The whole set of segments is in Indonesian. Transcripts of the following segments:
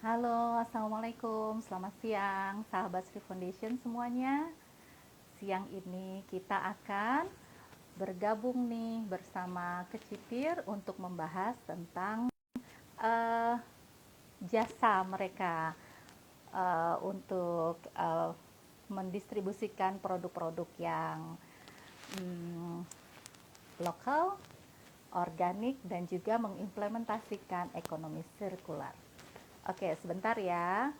Halo, Assalamualaikum. Selamat siang, sahabat Sri Foundation semuanya. Siang ini kita akan bergabung nih bersama Kecipir untuk membahas tentang uh, jasa mereka untuk mendistribusikan produk-produk yang um, lokal, organik, dan juga mengimplementasikan ekonomi sirkular. Oke, sebentar ya.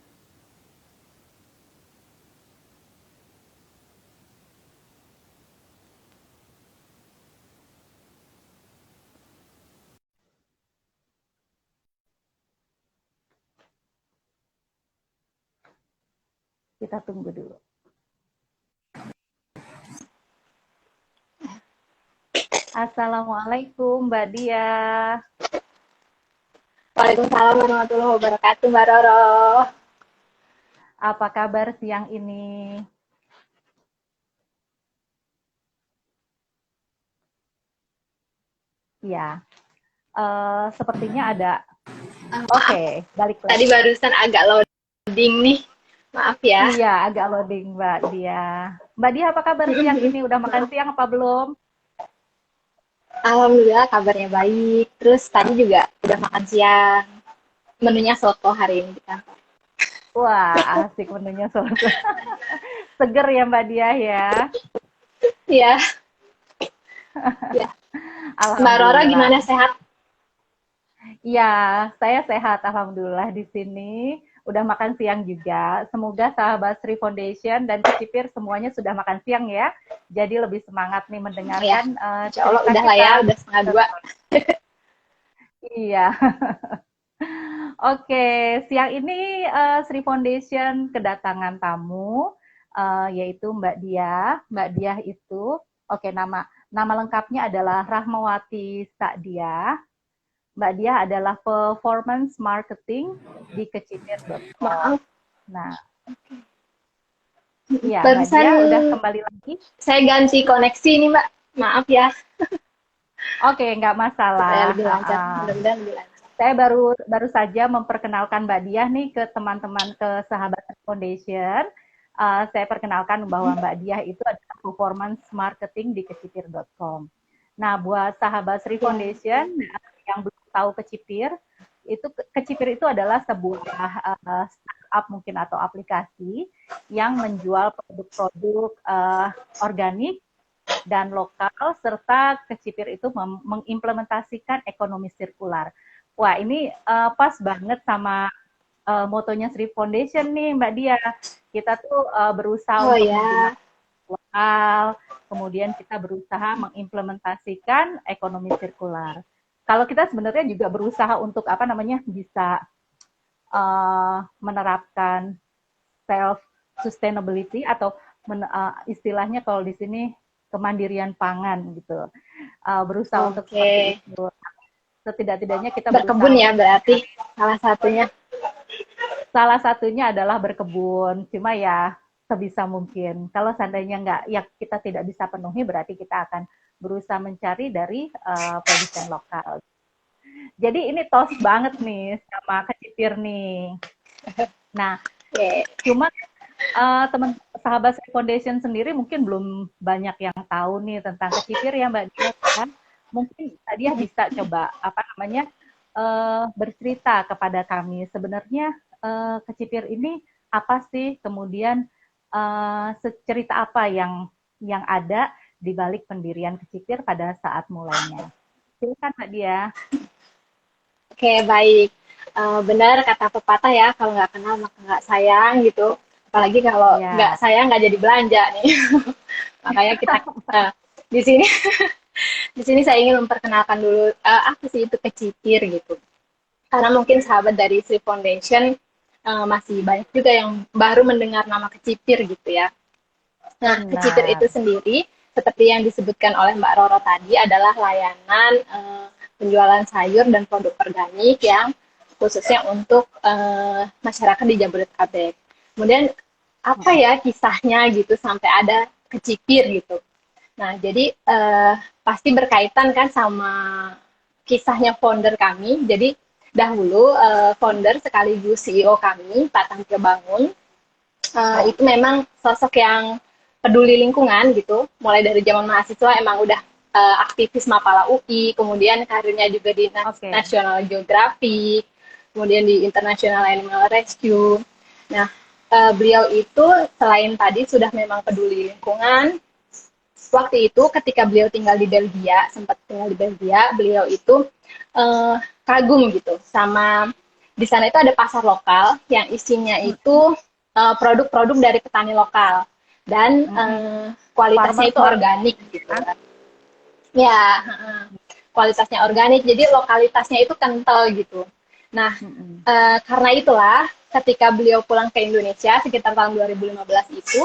Kita tunggu dulu. Assalamualaikum Mbak Dia. Waalaikumsalam warahmatullahi wabarakatuh, Mbak Roro. Apa kabar siang ini? Ya, sepertinya ada. Oke, balik Tadi lagi. barusan agak loading nih. Maaf ya. Iya, agak loading Mbak Dia. Mbak Dia, apa kabar siang ini? Udah makan Maaf. siang apa belum? Alhamdulillah kabarnya baik. Terus tadi juga udah makan siang. Menunya soto hari ini di kantor. Wah, asik menunya soto. Seger ya Mbak Dia ya. Ya, ya. Mbak Roro Alhamdulillah. gimana, sehat? Iya, saya sehat alhamdulillah di sini. Udah makan siang juga. Semoga sahabat Sri Foundation dan Kecipir semuanya sudah makan siang ya. Jadi lebih semangat nih Ya, mendengarkan insya Allah cerita udah lah kita. ya, udah setengah dua. Iya. Oke, siang ini Sri Foundation kedatangan tamu yaitu Mbak Diah. Mbak Diah itu oke, nama lengkapnya adalah Rahmawati Sa'diah. Mbak Diah adalah performance marketing di kecipir.com. Maaf, Nah, iya Mbak barusan Diah udah kembali lagi. saya ganti koneksi nih, Mbak. Maaf ya, Oke, nggak supaya masalah. lebih lancar. Mudah-mudahan lebih lancar. Saya baru saja memperkenalkan Mbak Diah nih ke teman-teman ke sahabat Foundation. Saya perkenalkan bahwa Mbak Diah itu adalah performance marketing di kecipir.com. Nah, buat sahabat Sri Ya, Foundation yang belum tahu Kecipir, Kecipir itu adalah sebuah startup mungkin atau aplikasi yang menjual produk-produk organik dan lokal serta Kecipir itu mengimplementasikan ekonomi sirkular. Wah, ini pas banget sama motonya Sri Foundation nih, Mbak Dia. Kita tuh berusaha oh untuk ya, menggunakan lokal, kemudian kita berusaha mengimplementasikan ekonomi sirkular. Kalau kita sebenarnya juga berusaha untuk apa namanya bisa menerapkan self sustainability atau istilahnya kalau di sini kemandirian pangan gitu. Berusaha untuk seperti oke. itu. Setidak-tidaknya kita Berkebun berusaha ya untuk berarti salah satunya. salah satunya adalah berkebun. Cuma ya sebisa mungkin. Kalau seandainya nggak, ya kita tidak bisa penuhi, berarti kita akan berusaha mencari dari produsen lokal. Jadi ini tos banget nih sama kecipir nih. Nah, Oke. cuma teman sahabat Sri Foundation sendiri mungkin belum banyak yang tahu nih tentang kecipir ya Mbak Dia kan. Mungkin Mbak Dia bisa coba apa namanya bercerita kepada kami sebenarnya kecipir ini apa sih, kemudian cerita apa yang ada di balik pendirian kecipir pada saat mulainya. Silakan Mbak Dia. Oke, baik. Benar kata pepatah ya, kalau nggak kenal maka nggak sayang gitu. Apalagi kalau nggak Ya, sayang nggak jadi belanja nih. Makanya kita di sini di sini saya ingin memperkenalkan dulu apa sih itu kecipir gitu. Karena mungkin sahabat dari Sri Foundation masih banyak juga yang baru mendengar nama kecipir gitu ya. Nah, kecipir itu benar. sendiri, seperti yang disebutkan oleh Mbak Roro tadi, adalah layanan penjualan sayur dan produk organik yang khususnya untuk masyarakat di Jabodetabek. Kemudian apa ya kisahnya gitu sampai ada kecipir gitu. Nah, jadi pasti berkaitan kan sama kisahnya founder kami. Jadi dahulu founder sekaligus CEO kami, Pak Tangke Bangun, itu memang sosok yang peduli lingkungan gitu. Mulai dari zaman mahasiswa emang udah aktivis Mapala UI, kemudian karirnya juga di National Geographic, kemudian di International Animal Rescue. Nah, beliau itu selain tadi sudah memang peduli lingkungan, waktu itu ketika beliau tinggal di Belgia, sempat tinggal di Belgia, beliau itu kagum gitu sama di sana itu ada pasar lokal yang isinya itu produk-produk dari petani lokal dan kualitasnya itu organik gitu. Ya, kualitasnya organik, jadi lokalitasnya itu kental gitu. Nah, karena itulah ketika beliau pulang ke Indonesia sekitar tahun 2015 itu,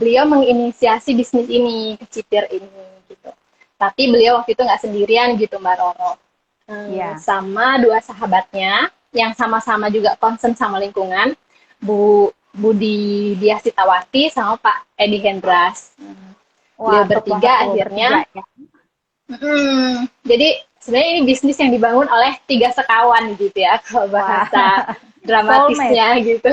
beliau menginisiasi bisnis ini, kecipir ini gitu. Tapi beliau waktu itu nggak sendirian gitu Mbak Roro. Sama dua sahabatnya yang sama-sama juga concern sama lingkungan, Bu Budi Diah Sitawati sama Pak Edi Hendras. Beliau bertiga akhirnya. Jadi sebenarnya ini bisnis yang dibangun oleh 3 sekawan gitu ya, kalau bahasa dramatisnya gitu.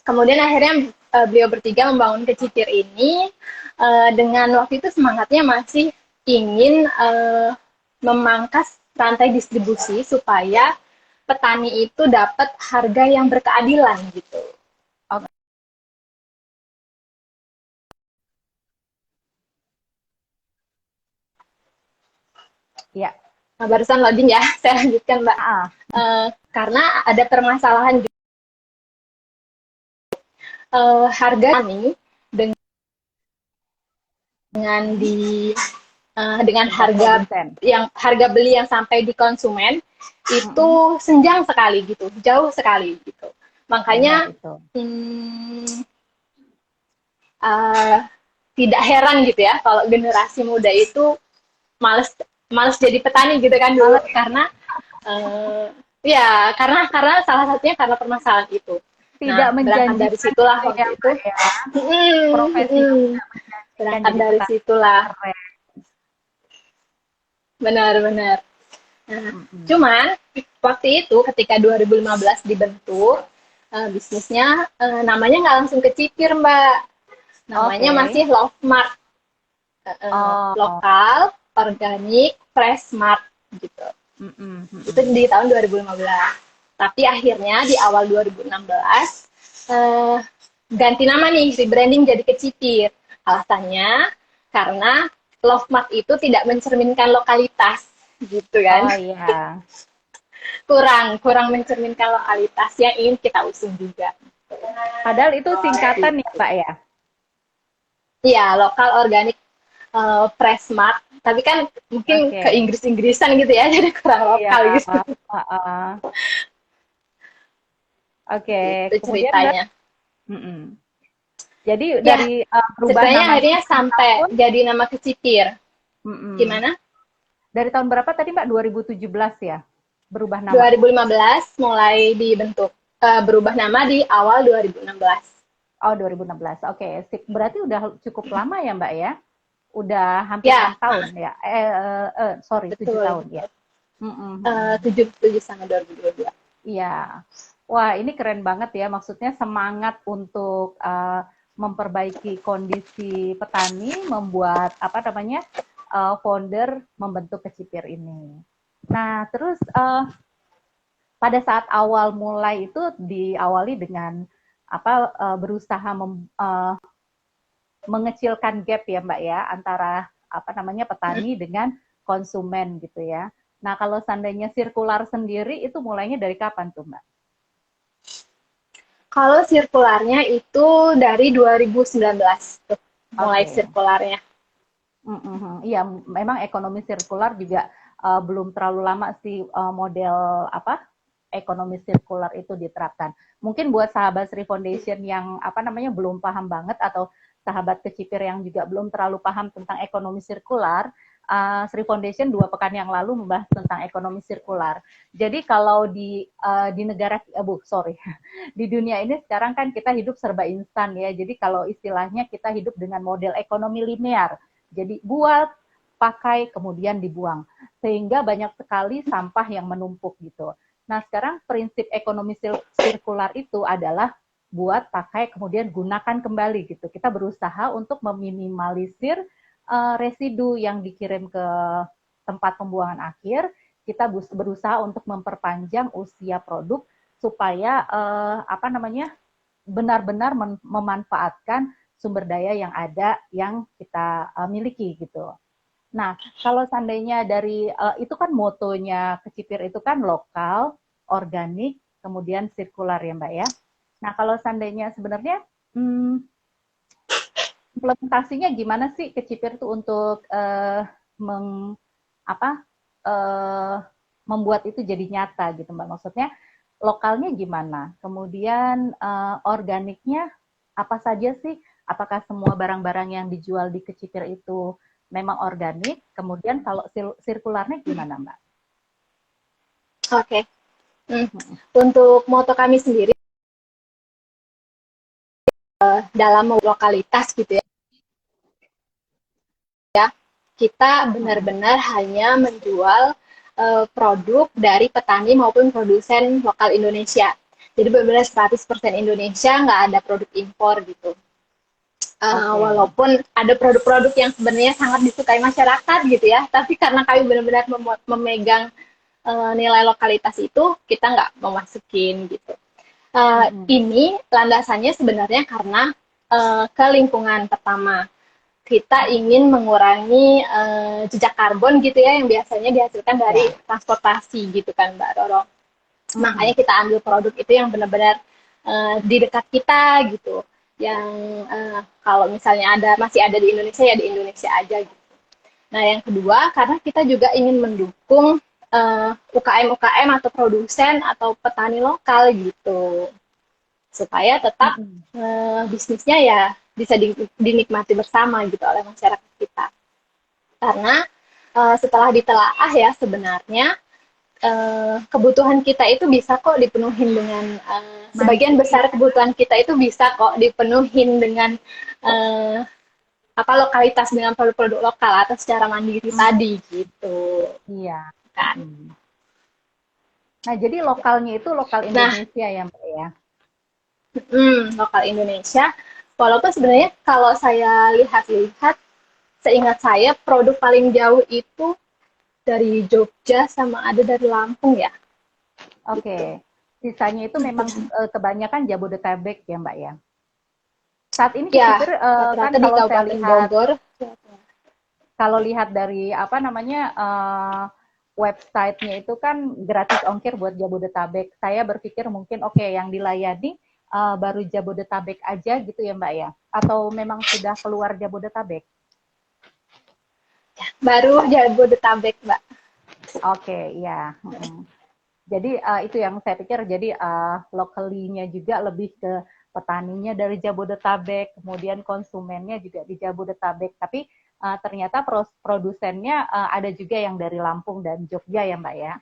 Kemudian akhirnya beliau bertiga membangun kecipir ini dengan waktu itu semangatnya masih ingin memangkas rantai distribusi supaya petani itu dapat harga yang berkeadilan gitu. Ya. Nah, barusan loading ya, saya lanjutkan Mbak. Karena ada permasalahan juga. Harga ini dengan harga beli yang sampai di konsumen itu senjang sekali gitu, jauh sekali gitu. Makanya tidak heran gitu ya kalau generasi muda itu males jadi petani gitu kan dulu, karena karena salah satunya karena permasalahan itu. Tidak menjanjikan dari situlah waktu itu profesi berangkat dari situlah benar-benar. Cuman waktu itu ketika 2015 dibentuk bisnisnya, namanya nggak langsung kecipir Mbak, namanya masih Love Mart, lokal, organik, fresh mart gitu. Itu di tahun 2015. Tapi akhirnya di awal 2016 ganti nama nih, rebranding jadi Kecipir. Alasannya karena Love Mart itu tidak mencerminkan lokalitas gitu kan. Oh iya. kurang mencerminkan lokalitas yang ingin kita usung juga. Padahal itu singkatan nih Pak ya. Iya, lokal, organik, fresh mart. Tapi kan mungkin ke Inggris-Inggrisan gitu ya, jadi kurang lokal gitu. Itu ceritanya. Jadi dari berubah nama akhirnya sampai jadi nama Kecipir. Gimana? Dari tahun berapa tadi Mbak? 2017 ya? Berubah nama? 2015 mulai dibentuk. Berubah nama di awal 2016. Oh, 2016. Oke, berarti udah cukup lama ya Mbak ya? Udah hampir 6 tahun ya? 7 tahun ya? 7 sama 2022. Iya. Wah, ini keren banget ya. Maksudnya semangat untuk memperbaiki kondisi petani, membuat founder membentuk Kecipir ini. Nah, terus pada saat awal mulai itu diawali dengan berusaha mengecilkan gap ya Mbak ya antara petani dengan konsumen gitu ya. Nah, kalau seandainya sirkular sendiri itu mulainya dari kapan tuh Mbak? Kalau sirkularnya itu dari 2019 tuh, mulai sirkularnya. Iya, memang ekonomi sirkular juga belum terlalu lama sih model ekonomi sirkular itu diterapkan. Mungkin buat sahabat Sri Foundation yang belum paham banget atau sahabat Kecipir yang juga belum terlalu paham tentang ekonomi sirkular, Sri Foundation 2 pekan yang lalu membahas tentang ekonomi sirkular. Jadi kalau di di dunia ini sekarang kan kita hidup serba instan ya. Jadi kalau istilahnya kita hidup dengan model ekonomi linear. Jadi buat pakai kemudian dibuang, sehingga banyak sekali sampah yang menumpuk gitu. Nah sekarang prinsip ekonomi sirkular itu adalah buat pakai kemudian gunakan kembali gitu. Kita berusaha untuk meminimalisir residu yang dikirim ke tempat pembuangan akhir. Kita berusaha untuk memperpanjang usia produk supaya benar-benar memanfaatkan sumber daya yang ada yang kita miliki gitu. Nah, kalau seandainya dari itu kan motonya Kecipir itu kan lokal, organik, kemudian sirkular ya Mbak ya. Nah, kalau seandainya sebenarnya implementasinya gimana sih Kecipir itu untuk membuat itu jadi nyata gitu Mbak. Maksudnya lokalnya gimana? Kemudian organiknya apa saja sih? Apakah semua barang-barang yang dijual di Kecipir itu memang organik? Kemudian kalau sirkularnya gimana Mbak? Oke. Untuk moto kami sendiri dalam lokalitas gitu ya, kita benar-benar hanya menjual produk dari petani maupun produsen lokal Indonesia. Jadi benar-benar 100% Indonesia, nggak ada produk impor gitu. Walaupun ada produk-produk yang sebenarnya sangat disukai masyarakat gitu ya, tapi karena kami benar-benar memegang nilai lokalitas itu, kita nggak memasukin gitu. Ini landasannya sebenarnya karena ke lingkungan pertama. Kita ingin mengurangi jejak karbon gitu ya, yang biasanya dihasilkan dari transportasi gitu kan Mbak Roro. Makanya kita ambil produk itu yang benar-benar di dekat kita gitu. Yang kalau misalnya masih ada di Indonesia ya di Indonesia aja gitu. Nah yang kedua karena kita juga ingin mendukung UKM-UKM atau produsen atau petani lokal gitu supaya tetap bisnisnya ya bisa dinikmati bersama gitu oleh masyarakat kita. Karena setelah ditelaah ya sebenarnya kebutuhan kita itu bisa kok dipenuhin dengan sebagian besar kebutuhan kita itu bisa kok dipenuhin dengan lokalitas dengan produk-produk lokal atau secara mandiri tadi gitu. Iya. Kan. Nah jadi lokalnya itu lokal Indonesia ya Mbak ya. Lokal Indonesia. Walaupun sebenarnya kalau saya lihat-lihat, seingat saya produk paling jauh itu dari Jogja sama ada dari Lampung ya. Oke. Sisanya itu memang kebanyakan Jabodetabek ya Mbak ya. Saat ini Kecipir kan kalau saya lihat Bogor. Kalau lihat dari websitenya itu kan gratis ongkir buat Jabodetabek. Saya berpikir mungkin yang dilayani baru Jabodetabek aja gitu ya Mbak ya? Atau memang sudah keluar Jabodetabek? Baru Jabodetabek Mbak. Oke, ya. Jadi itu yang saya pikir, jadi locally-nya juga lebih ke petaninya dari Jabodetabek, kemudian konsumennya juga di Jabodetabek, tapi ternyata produsennya ada juga yang dari Lampung dan Jogja ya Mbak ya?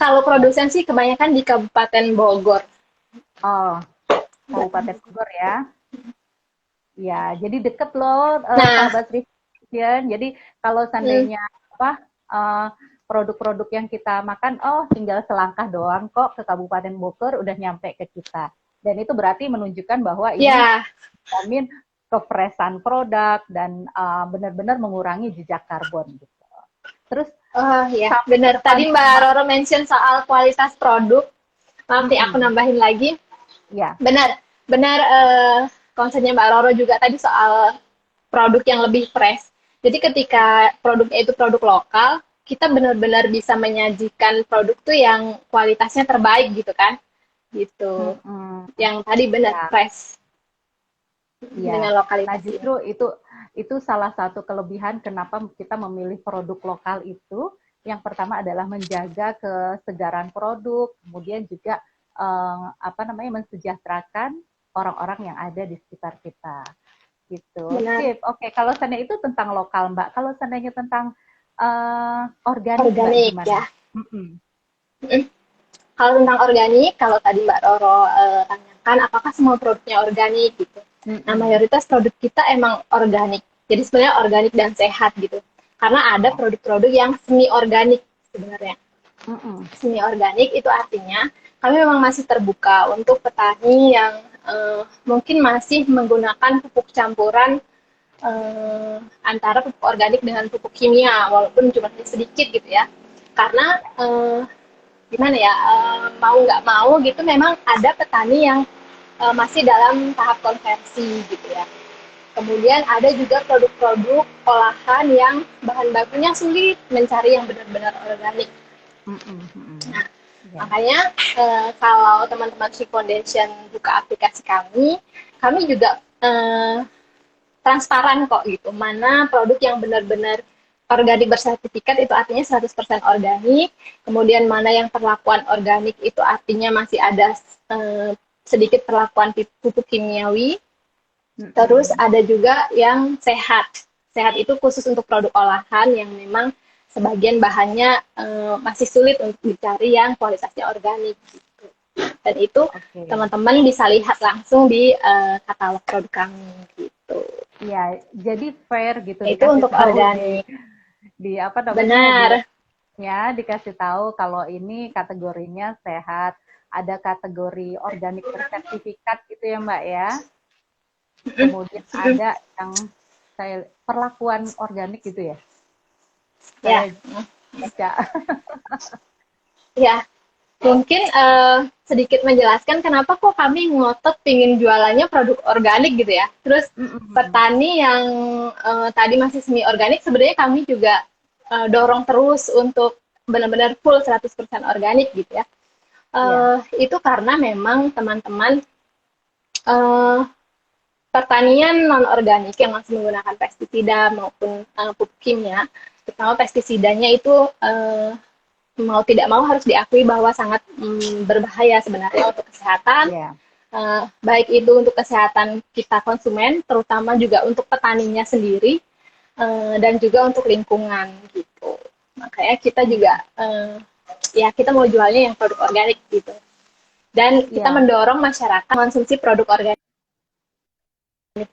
Kalau produsen sih kebanyakan di Kabupaten Bogor. Oh, Kabupaten Bogor ya. Ya, jadi deket loh sahabat Revision. Jadi kalau seandainya produk-produk yang kita makan, tinggal selangkah doang kok ke Kabupaten Bogor udah nyampe ke kita. Dan itu berarti menunjukkan bahwa ini menjamin kefreshan produk dan benar-benar mengurangi jejak karbon gitu. Terus benar. Tadi Mbak Roro mention soal kualitas produk. Nanti aku nambahin lagi. Ya. Benar konsennya Mbak Roro juga tadi soal produk yang lebih fresh. Jadi ketika produknya itu produk lokal, kita benar-benar bisa menyajikan produk tuh yang kualitasnya terbaik gitu kan. Gitu. Yang tadi benar fresh. Dengan lokalitas. Nah, justru itu salah satu kelebihan kenapa kita memilih produk lokal itu. Yang pertama adalah menjaga kesegaran produk, kemudian juga mensejahterakan orang-orang yang ada di sekitar kita. Gitu. Sip. Oke, kalau seandainya itu tentang lokal, Mbak. Kalau seandainya tentang organik Mbak, gimana? Ya. Kalau tentang organik, kalau tadi Mbak Roro tanyakan apakah semua produknya organik gitu. Nah, mayoritas produk kita emang organik. Jadi sebenarnya organik dan sehat gitu. Karena ada produk-produk yang semi organik sebenarnya. Semi organik itu artinya kami memang masih terbuka untuk petani yang mungkin masih menggunakan pupuk campuran antara pupuk organik dengan pupuk kimia, walaupun jumlahnya sedikit gitu ya. Karena gimana ya, mau nggak mau gitu memang ada petani yang masih dalam tahap konversi gitu ya. Kemudian ada juga produk-produk olahan yang bahan bakunya sulit mencari yang benar-benar organik. Nah, makanya kalau teman-teman She Foundation buka aplikasi kami juga transparan kok gitu. Mana produk yang benar-benar organik bersertifikat itu artinya 100% organik. Kemudian mana yang perlakuan organik itu artinya masih ada sedikit perlakuan pupuk kimiawi. Terus ada juga yang sehat. Sehat itu khusus untuk produk olahan yang memang sebagian bahannya masih sulit untuk dicari yang kualitasnya organik gitu. Dan itu teman-teman bisa lihat langsung di katalog produk kami gitu. Iya, jadi fair gitu. Itu untuk organik. Di apa namanya? Benar. Dikasih tahu kalau ini kategorinya sehat. Ada kategori organik bersertifikat gitu ya Mbak ya. Kemudian ada yang saya perlakuan organik gitu ya. Ya. Baca. Ya. Mungkin sedikit menjelaskan kenapa kok kami ngotot pingin jualannya produk organik gitu ya. Terus petani yang tadi masih semi organik sebenarnya kami juga dorong terus untuk benar-benar full 100% organik gitu ya. Itu karena memang teman-teman pertanian non-organik yang masih menggunakan pestisida maupun pupuk kimia, terutama pestisidanya itu mau tidak mau harus diakui bahwa sangat berbahaya sebenarnya untuk kesehatan, baik itu untuk kesehatan kita konsumen, terutama juga untuk petaninya sendiri, dan juga untuk lingkungan gitu. Makanya kita juga ya kita mau jualnya yang produk organik gitu, dan kita mendorong masyarakat konsumsi produk organik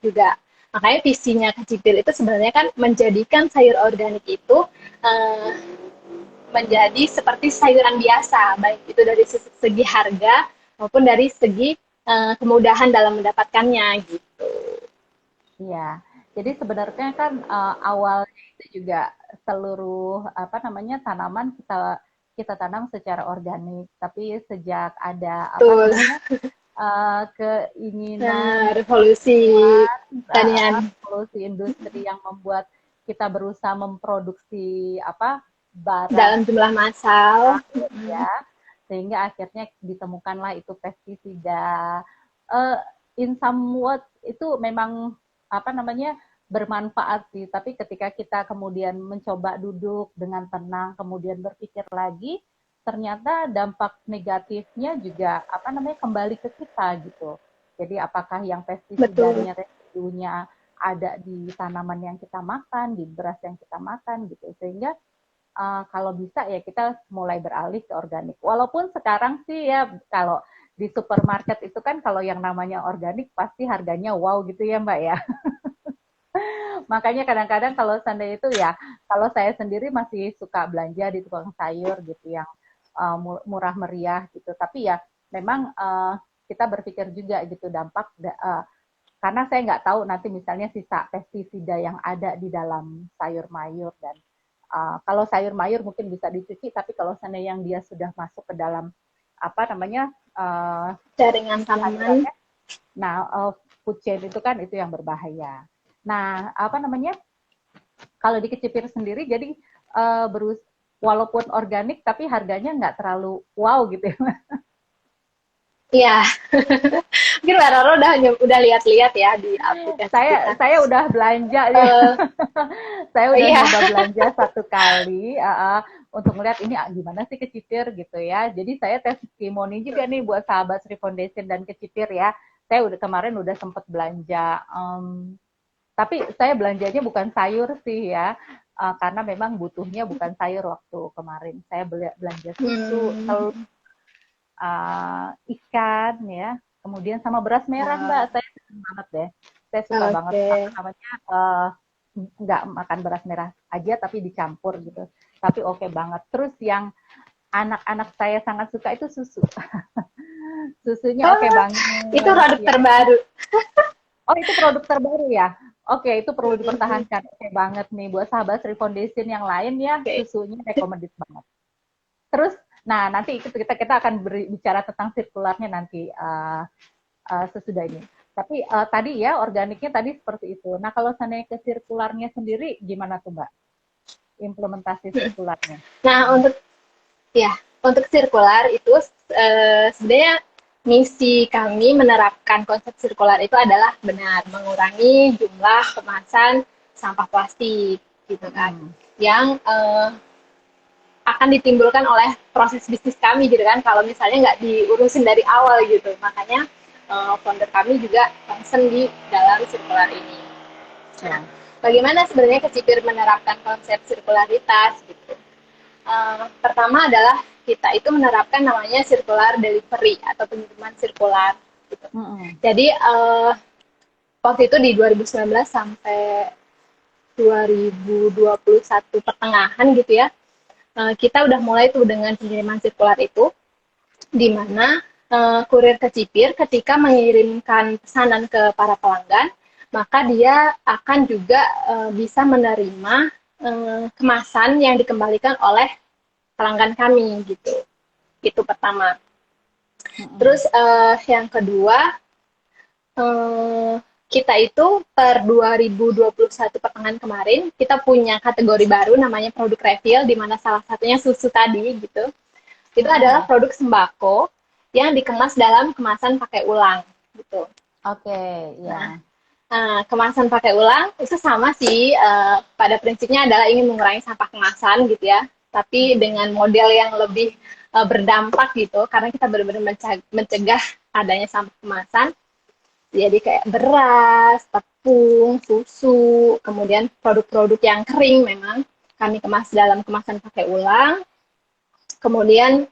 juga. Makanya visinya Kecipir itu sebenarnya kan menjadikan sayur organik itu menjadi seperti sayuran biasa, baik itu dari segi harga maupun dari segi kemudahan dalam mendapatkannya gitu. Iya, jadi sebenarnya kan awalnya itu juga seluruh apa namanya tanaman kita tanam secara organik, tapi sejak ada apa namanya keinginan revolusi pertanian, revolusi industri yang membuat kita berusaha memproduksi apa barang dalam jumlah massal, ya, sehingga akhirnya ditemukanlah itu pestisida. In some words itu memang apa namanya bermanfaat sih, tapi ketika kita kemudian mencoba duduk dengan tenang, kemudian berpikir lagi, ternyata dampak negatifnya juga apa namanya kembali ke kita gitu. Jadi apakah yang pestisidanya, residunya ada di tanaman yang kita makan, di beras yang kita makan gitu, sehingga kalau bisa ya kita mulai beralih ke organik. Walaupun sekarang sih ya kalau di supermarket itu kan kalau yang namanya organik pasti harganya wow gitu ya Mbak ya. Makanya kadang-kadang kalau seandainya itu ya, kalau saya sendiri masih suka belanja di tukang sayur gitu yang murah meriah gitu. Tapi ya memang kita berpikir juga gitu dampak karena saya nggak tahu nanti misalnya sisa pestisida yang ada di dalam sayur mayur dan kalau sayur mayur mungkin bisa dicuci, tapi kalau seandainya yang dia sudah masuk ke dalam apa namanya jaringan tanaman, food chain itu kan itu yang berbahaya. Nah, apa namanya? Kalau di Kecipir sendiri, jadi walaupun organik, tapi harganya nggak terlalu wow gitu ya. Iya, mungkin Mbak Roro udah lihat-lihat ya di aplikasi saya udah belanja ya. Saya udah coba belanja satu kali untuk melihat ini gimana sih Kecipir gitu ya. Jadi saya testimoni juga nih buat sahabat Sri Foundation dan Kecipir ya. Saya kemarin udah sempat belanja. Tapi saya belanjanya bukan sayur sih ya. Karena memang butuhnya bukan sayur waktu kemarin. Saya belanja susu, telur, ikan ya, kemudian sama beras merah Mbak, saya suka banget deh. Saya suka banget apa namanya nggak makan beras merah aja tapi dicampur gitu. Tapi oke banget. Terus yang anak-anak saya sangat suka itu susu. Susunya oke banget. Itu produk Ya. terbaru. Oh, itu produk terbaru ya? Oke, itu perlu dipertahankan. Oke banget nih buat sahabat Sri Foundation yang lain ya, Oke. susunya recommended banget. Terus, nah nanti kita akan bicara tentang sirkularnya nanti sesudah ini. Tapi tadi ya organiknya tadi seperti itu. Nah kalau seandainya ke sirkularnya sendiri gimana tuh Mbak? Implementasi sirkularnya. Nah, untuk sirkular itu sebenarnya misi kami menerapkan konsep sirkular itu adalah benar mengurangi jumlah kemasan sampah plastik gitu kan, yang akan ditimbulkan oleh proses bisnis kami gitu kan kalau misalnya nggak diurusin dari awal gitu. Makanya founder kami juga concern di dalam sirkular ini. Nah, bagaimana sebenarnya Kecipir menerapkan konsep sirkularitas gitu? Pertama adalah kita itu menerapkan namanya circular delivery atau pengiriman sirkular gitu. Jadi waktu itu di 2019 sampai 2021 pertengahan gitu ya, kita udah mulai tuh dengan pengiriman sirkular itu, di mana kurir Kecipir ketika mengirimkan pesanan ke para pelanggan, maka dia akan juga bisa menerima kemasan yang dikembalikan oleh pelanggan kami gitu. Itu pertama. Terus yang kedua, kita itu per 2021 pertengahan kemarin kita punya kategori baru namanya produk refill, di mana salah satunya susu tadi gitu. Itu adalah produk sembako yang dikemas dalam kemasan pakai ulang gitu. Oke, ya. Nah, kemasan pakai ulang itu sama sih, pada prinsipnya adalah ingin mengurangi sampah kemasan gitu ya, tapi dengan model yang lebih berdampak gitu, karena kita benar-benar mencegah adanya sampah kemasan. Jadi kayak beras, tepung, susu, kemudian produk-produk yang kering memang kami kemas dalam kemasan pakai ulang. Kemudian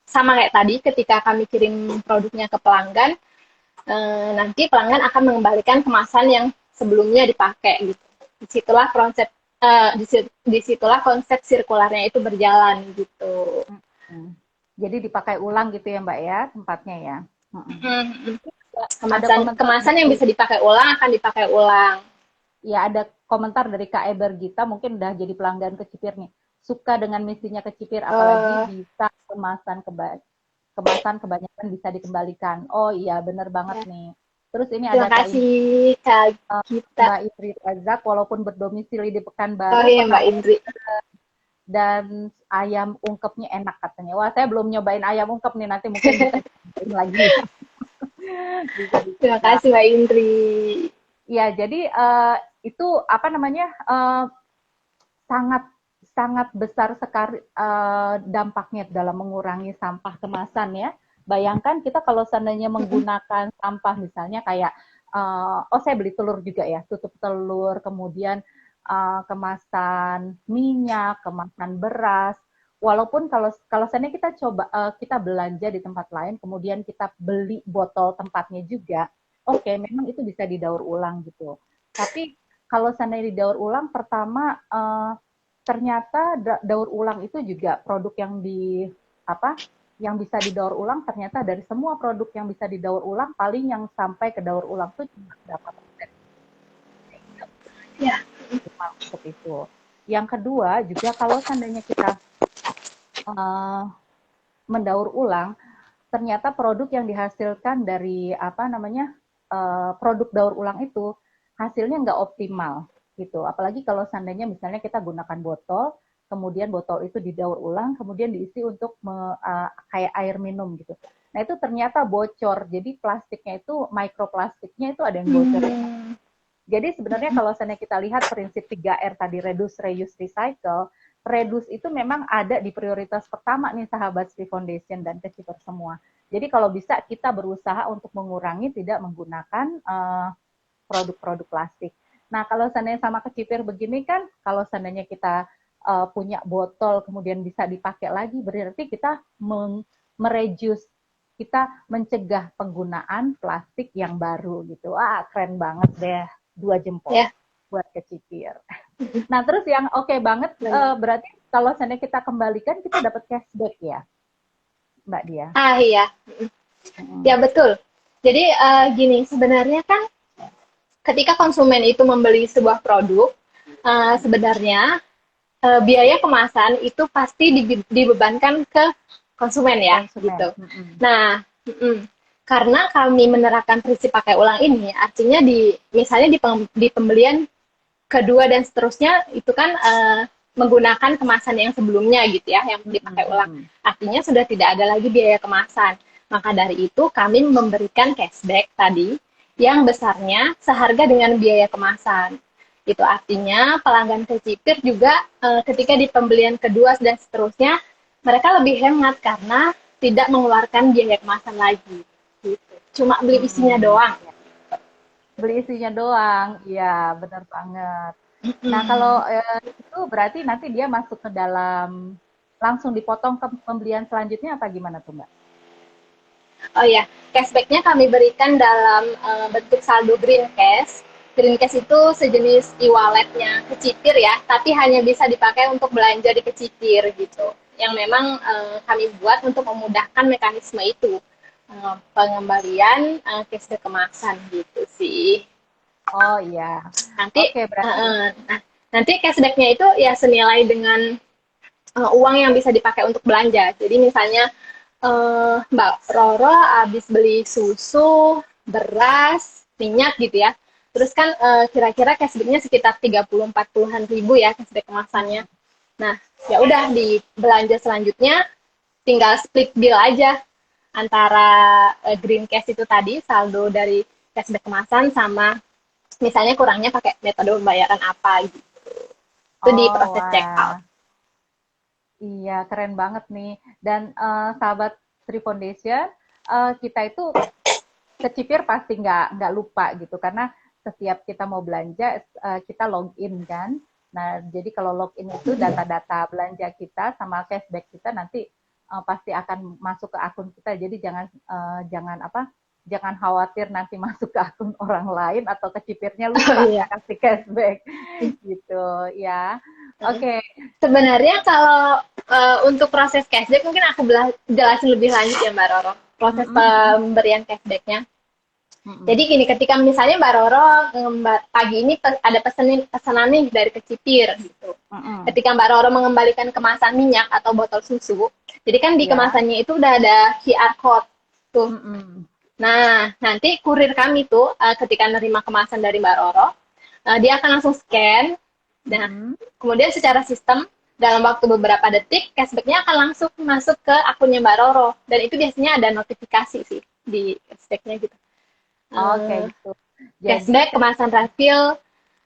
sama kayak tadi, ketika kami kirim produknya ke pelanggan, nanti pelanggan akan mengembalikan kemasan yang sebelumnya dipakai gitu. Disitulah konsep sirkularnya itu berjalan gitu. Jadi dipakai ulang gitu ya Mbak ya tempatnya ya. Kemasan yang bisa dipakai ulang akan dipakai ulang. Ya ada komentar dari Kak Eber Gita, mungkin udah jadi pelanggan Kecipir nih. Suka dengan misinya Kecipir, apalagi bisa kemasan kebanyakan bisa dikembalikan. Oh iya, bener banget nih. Terus ini Terima ada kasih Kak Gita. Mbak Indri Razak, walaupun berdomisili di Pekanbaru, Oh iya Mbak Indri. Dan ayam ungkepnya enak katanya. Wah, saya belum nyobain ayam ungkep nih, nanti mungkin bisa cobain lagi. Terima kasih Mbak Indri. Ya, jadi itu apa namanya sangat besar sekali dampaknya dalam mengurangi sampah kemasan ya. Bayangkan kita kalau seandainya menggunakan sampah misalnya kayak saya beli telur juga ya, tutup telur, kemudian kemasan minyak, kemasan beras. Walaupun kalau seandainya kita coba kita belanja di tempat lain, kemudian kita beli botol tempatnya juga, oke, memang itu bisa didaur ulang gitu. Tapi kalau seandainya didaur ulang, pertama ternyata daur ulang itu juga produk yang bisa didaur ulang, ternyata dari semua produk yang bisa didaur ulang, paling yang sampai ke daur ulang itu cuma berapa persen. Ya. Untuk itu. Yang kedua juga kalau seandainya kita mendaur ulang, ternyata produk yang dihasilkan dari produk daur ulang itu hasilnya nggak optimal gitu. Apalagi kalau seandainya misalnya kita gunakan botol, kemudian botol itu didaur ulang, kemudian diisi untuk kayak air minum gitu. Nah itu ternyata bocor, jadi plastiknya itu mikroplastiknya itu ada yang bocor. Jadi sebenarnya kalau seandainya kita lihat prinsip 3R tadi, reduce, reuse, recycle, reduce itu memang ada di prioritas pertama nih sahabat Sri Foundation dan Kecipir semua. Jadi kalau bisa kita berusaha untuk mengurangi tidak menggunakan produk-produk plastik. Nah kalau seandainya sama Kecipir begini kan, kalau seandainya kita punya botol kemudian bisa dipakai lagi, berarti kita mereduce, kita mencegah penggunaan plastik yang baru gitu. Keren banget deh, 2 jempol. Ya. buat kecipir. Nah, terus yang oke banget, berarti kalau seandainya kita kembalikan, kita dapat cashback ya, Mbak Dia? Iya. Ya, betul. Jadi gini, sebenarnya kan ketika konsumen itu membeli sebuah produk, sebenarnya biaya kemasan itu pasti dibebankan ke konsumen ya, gitu. Nah, karena kami menerapkan prinsip pakai ulang ini, artinya misalnya di pembelian kedua dan seterusnya itu kan menggunakan kemasan yang sebelumnya gitu ya, yang dipakai ulang. Artinya sudah tidak ada lagi biaya kemasan. Maka dari itu kami memberikan cashback tadi yang besarnya seharga dengan biaya kemasan. Itu artinya pelanggan kecipir juga ketika di pembelian kedua dan seterusnya mereka lebih hemat karena tidak mengeluarkan biaya kemasan lagi. Gitu. Cuma beli isinya doang. Beli isinya doang, iya benar banget. Nah kalau itu berarti nanti dia masuk ke dalam, langsung dipotong ke pembelian selanjutnya apa gimana tuh Mbak? Oh ya, cashback-nya kami berikan dalam bentuk saldo Green Cash. Green Cash itu sejenis e-wallet-nya kecipir ya, tapi hanya bisa dipakai untuk belanja di kecipir gitu. Yang memang kami buat untuk memudahkan mekanisme itu. Pengembalian cashback kemasan gitu sih. Oh iya. Nanti berarti nanti cashback-nya itu ya senilai dengan uang yang bisa dipakai untuk belanja. Jadi misalnya Mbak Roro habis beli susu, beras, minyak gitu ya. Terus kan kira-kira cashback-nya sekitar 30-40-an ribu ya cashback kemasannya. Nah, ya udah di belanja selanjutnya tinggal split bill aja antara green cash itu tadi, saldo dari cashback kemasan sama misalnya kurangnya pakai metode pembayaran apa gitu. Itu di proses check out. Iya, keren banget nih. Dan sahabat Tri Foundation, kita itu kecipir pasti nggak lupa gitu, karena setiap kita mau belanja, kita login kan. Nah, jadi kalau login itu data-data belanja kita sama cashback kita nanti pasti akan masuk ke akun kita. Jadi jangan khawatir nanti masuk ke akun orang lain atau kecipirnya lupa kasih cashback gitu ya. Oke. Sebenarnya kalau untuk proses cashback mungkin aku jelasin lebih lanjut ya Mbak Roro. Proses pemberian cashbacknya. Jadi gini, ketika misalnya Mbak Roro pagi ini ada pesanan nih dari kecipir gitu. Ketika Mbak Roro mengembalikan kemasan minyak atau botol susu, jadi kan di kemasannya itu udah ada QR code tuh. Nah, nanti kurir kami tuh ketika nerima kemasan dari Mbak Roro, dia akan langsung scan. Nah, kemudian secara sistem dalam waktu beberapa detik cashback-nya akan langsung masuk ke akunnya Mbak Roro, dan itu biasanya ada notifikasi sih di cashback-nya gitu. Oke, gitu. Cashback kemasan refill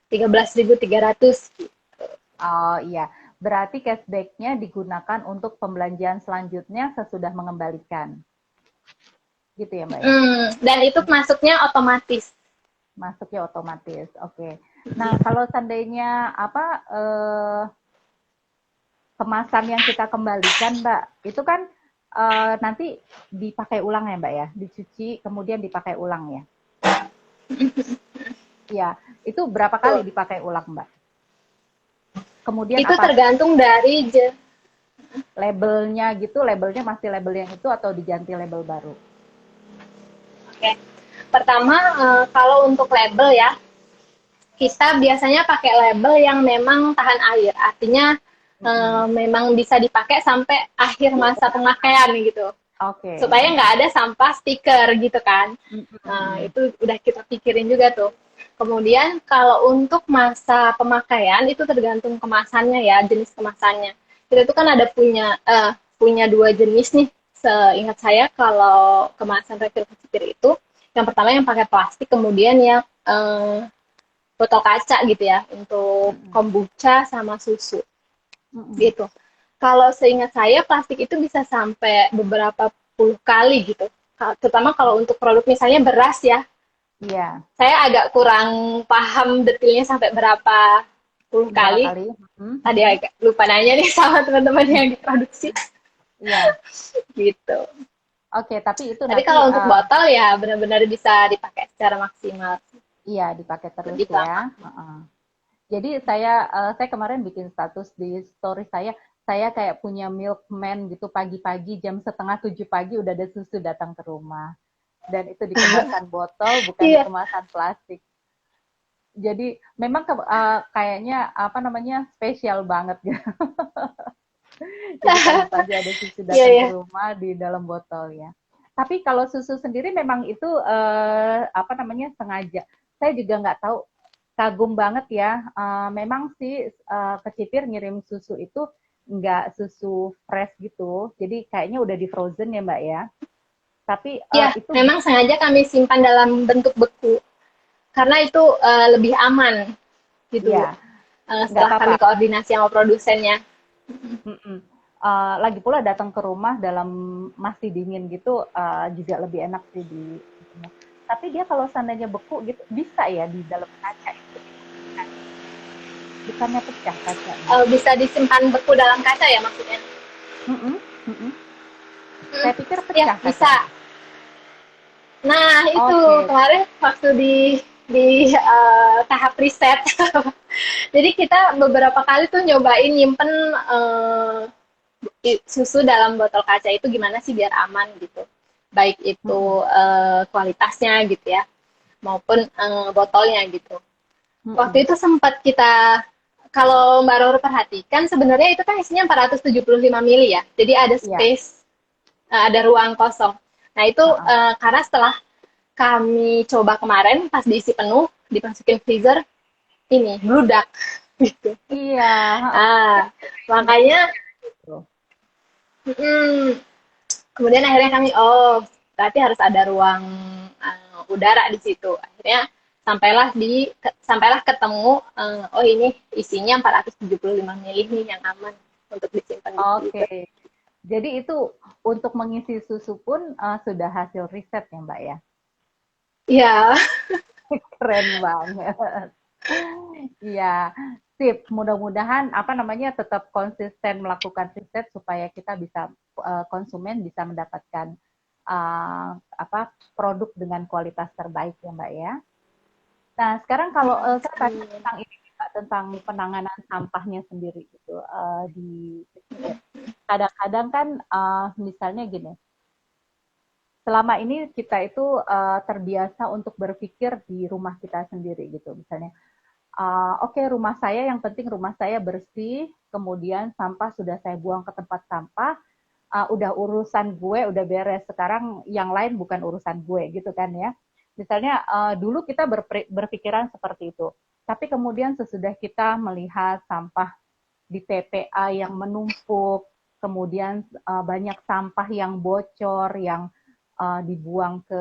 13.300 gitu. Oh iya, berarti cashback-nya digunakan untuk pembelanjaan selanjutnya sesudah mengembalikan. Gitu ya Mbak ya? Dan itu masuknya otomatis. Masuknya otomatis, oke. Nah, kalau seandainya kemasan yang kita kembalikan Mbak, itu kan nanti dipakai ulang ya Mbak ya? Dicuci kemudian dipakai ulang ya? Iya, itu berapa kali dipakai ulang, Mbak? Kemudian itu tergantung dari labelnya gitu, labelnya masih label yang itu atau diganti label baru? Oke. Pertama, kalau untuk label ya, kita biasanya pakai label yang memang tahan air. Artinya memang bisa dipakai sampai akhir masa pemakaian gitu. Oke. Supaya nggak ada sampah stiker gitu kan. Itu udah kita pikirin juga tuh. Kemudian kalau untuk masa pemakaian itu tergantung kemasannya ya, jenis kemasannya. Kita tuh kan ada punya dua jenis nih. Seingat saya kalau kemasan refill kecipir itu, yang pertama yang pakai plastik, kemudian yang botol kaca gitu ya, untuk kombucha sama susu. Gitu. Kalau seingat saya plastik itu bisa sampai beberapa puluh kali gitu. Terutama kalau untuk produk misalnya beras ya. Iya. Saya agak kurang paham detailnya sampai berapa puluh kali. Tadi agak lupa nanya nih sama teman-teman yang diproduksi. Iya. Gitu. Oke, tapi itu nanti kalau untuk botol ya benar-benar bisa dipakai secara maksimal. Iya, dipakai terus ya. Jadi saya kemarin bikin status di story saya kayak punya milkman gitu pagi-pagi jam 6:30 pagi udah ada susu datang ke rumah. Dan itu di kemasan botol, bukan di Iya. kemasan plastik. Jadi memang kayaknya apa namanya spesial banget gitu. Jadi pagi-pagi ada susu Iya, datang iya. ke rumah di dalam botol ya. Tapi kalau susu sendiri memang itu apa namanya sengaja. Saya juga nggak tahu, kagum banget ya. Memang sih kecipir ngirim susu itu nggak susu fresh gitu. Jadi kayaknya udah di frozen ya Mbak ya. Tapi Iya, itu memang sengaja kami simpan dalam bentuk beku karena itu lebih aman gitu Bu. ya nggak Setelah kami apa-apa. koordinasi sama produsennya. Mm-mm. Lagi pula datang ke rumah dalam masih dingin gitu juga lebih enak sih di itunya. Tapi dia kalau seandainya beku gitu bisa ya di dalam kaca itu dibekukan. Bukannya pecah kacanya. Bisa disimpan beku dalam kaca ya maksudnya? Mm-mm, mm-mm. Saya pikir Ya pecah bisa. kacanya. Nah itu Oke. kemarin waktu di tahap riset. Jadi kita beberapa kali tuh nyobain nyimpen susu dalam botol kaca itu gimana sih biar aman gitu. Baik itu Mm-mm, kualitasnya gitu ya, maupun botolnya gitu. Waktu mm-mm. itu sempat kita, kalau Mbak Roro perhatikan sebenarnya itu kan isinya 475 mili ya. Jadi ada Iya. space, ada ruang kosong. Nah itu Uh-uh. karena setelah kami coba kemarin pas diisi penuh, dimasukin freezer, ini bludak gitu. Iya. Ah, makanya mm, kemudian akhirnya kami berarti harus ada ruang udara di situ. Akhirnya sampailah ketemu oh ini isinya 475 ml nih yang aman untuk disimpan di freezer. Oke. Jadi itu untuk mengisi susu pun sudah hasil riset ya Mbak ya. Iya. Keren banget. Iya, sip. Mudah-mudahan apa namanya tetap konsisten melakukan riset supaya kita bisa konsumen bisa mendapatkan apa produk dengan kualitas terbaik ya Mbak ya. Nah sekarang kalau saya tanya tentang ini Mbak, tentang penanganan sampahnya sendiri gitu di pesisir. Kadang-kadang kan misalnya gini, selama ini kita itu terbiasa untuk berpikir di rumah kita sendiri gitu, misalnya oke, rumah saya yang penting rumah saya bersih, kemudian sampah sudah saya buang ke tempat sampah, udah urusan gue udah beres, sekarang yang lain bukan urusan gue gitu kan ya. Misalnya dulu kita berpikiran seperti itu, tapi kemudian sesudah kita melihat sampah di TPA yang menumpuk, kemudian banyak sampah yang bocor, yang dibuang ke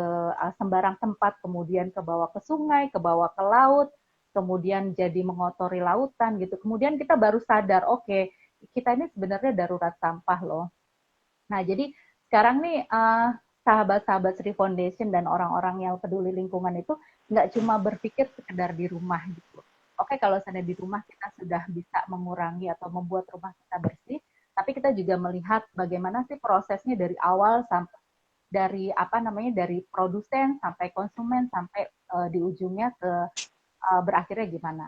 sembarang tempat, kemudian ke bawah ke sungai, ke bawah ke laut, kemudian jadi mengotori lautan gitu. Kemudian kita baru sadar, oke, kita ini sebenarnya darurat sampah loh. Nah, jadi sekarang nih sahabat-sahabat Sri Foundation dan orang-orang yang peduli lingkungan itu nggak cuma berpikir sekedar di rumah gitu. Oke, kalau misalnya di rumah kita sudah bisa mengurangi atau membuat rumah kita bersih, tapi kita juga melihat bagaimana sih prosesnya dari awal sampai dari apa namanya dari produsen sampai konsumen sampai di ujungnya ke berakhirnya gimana.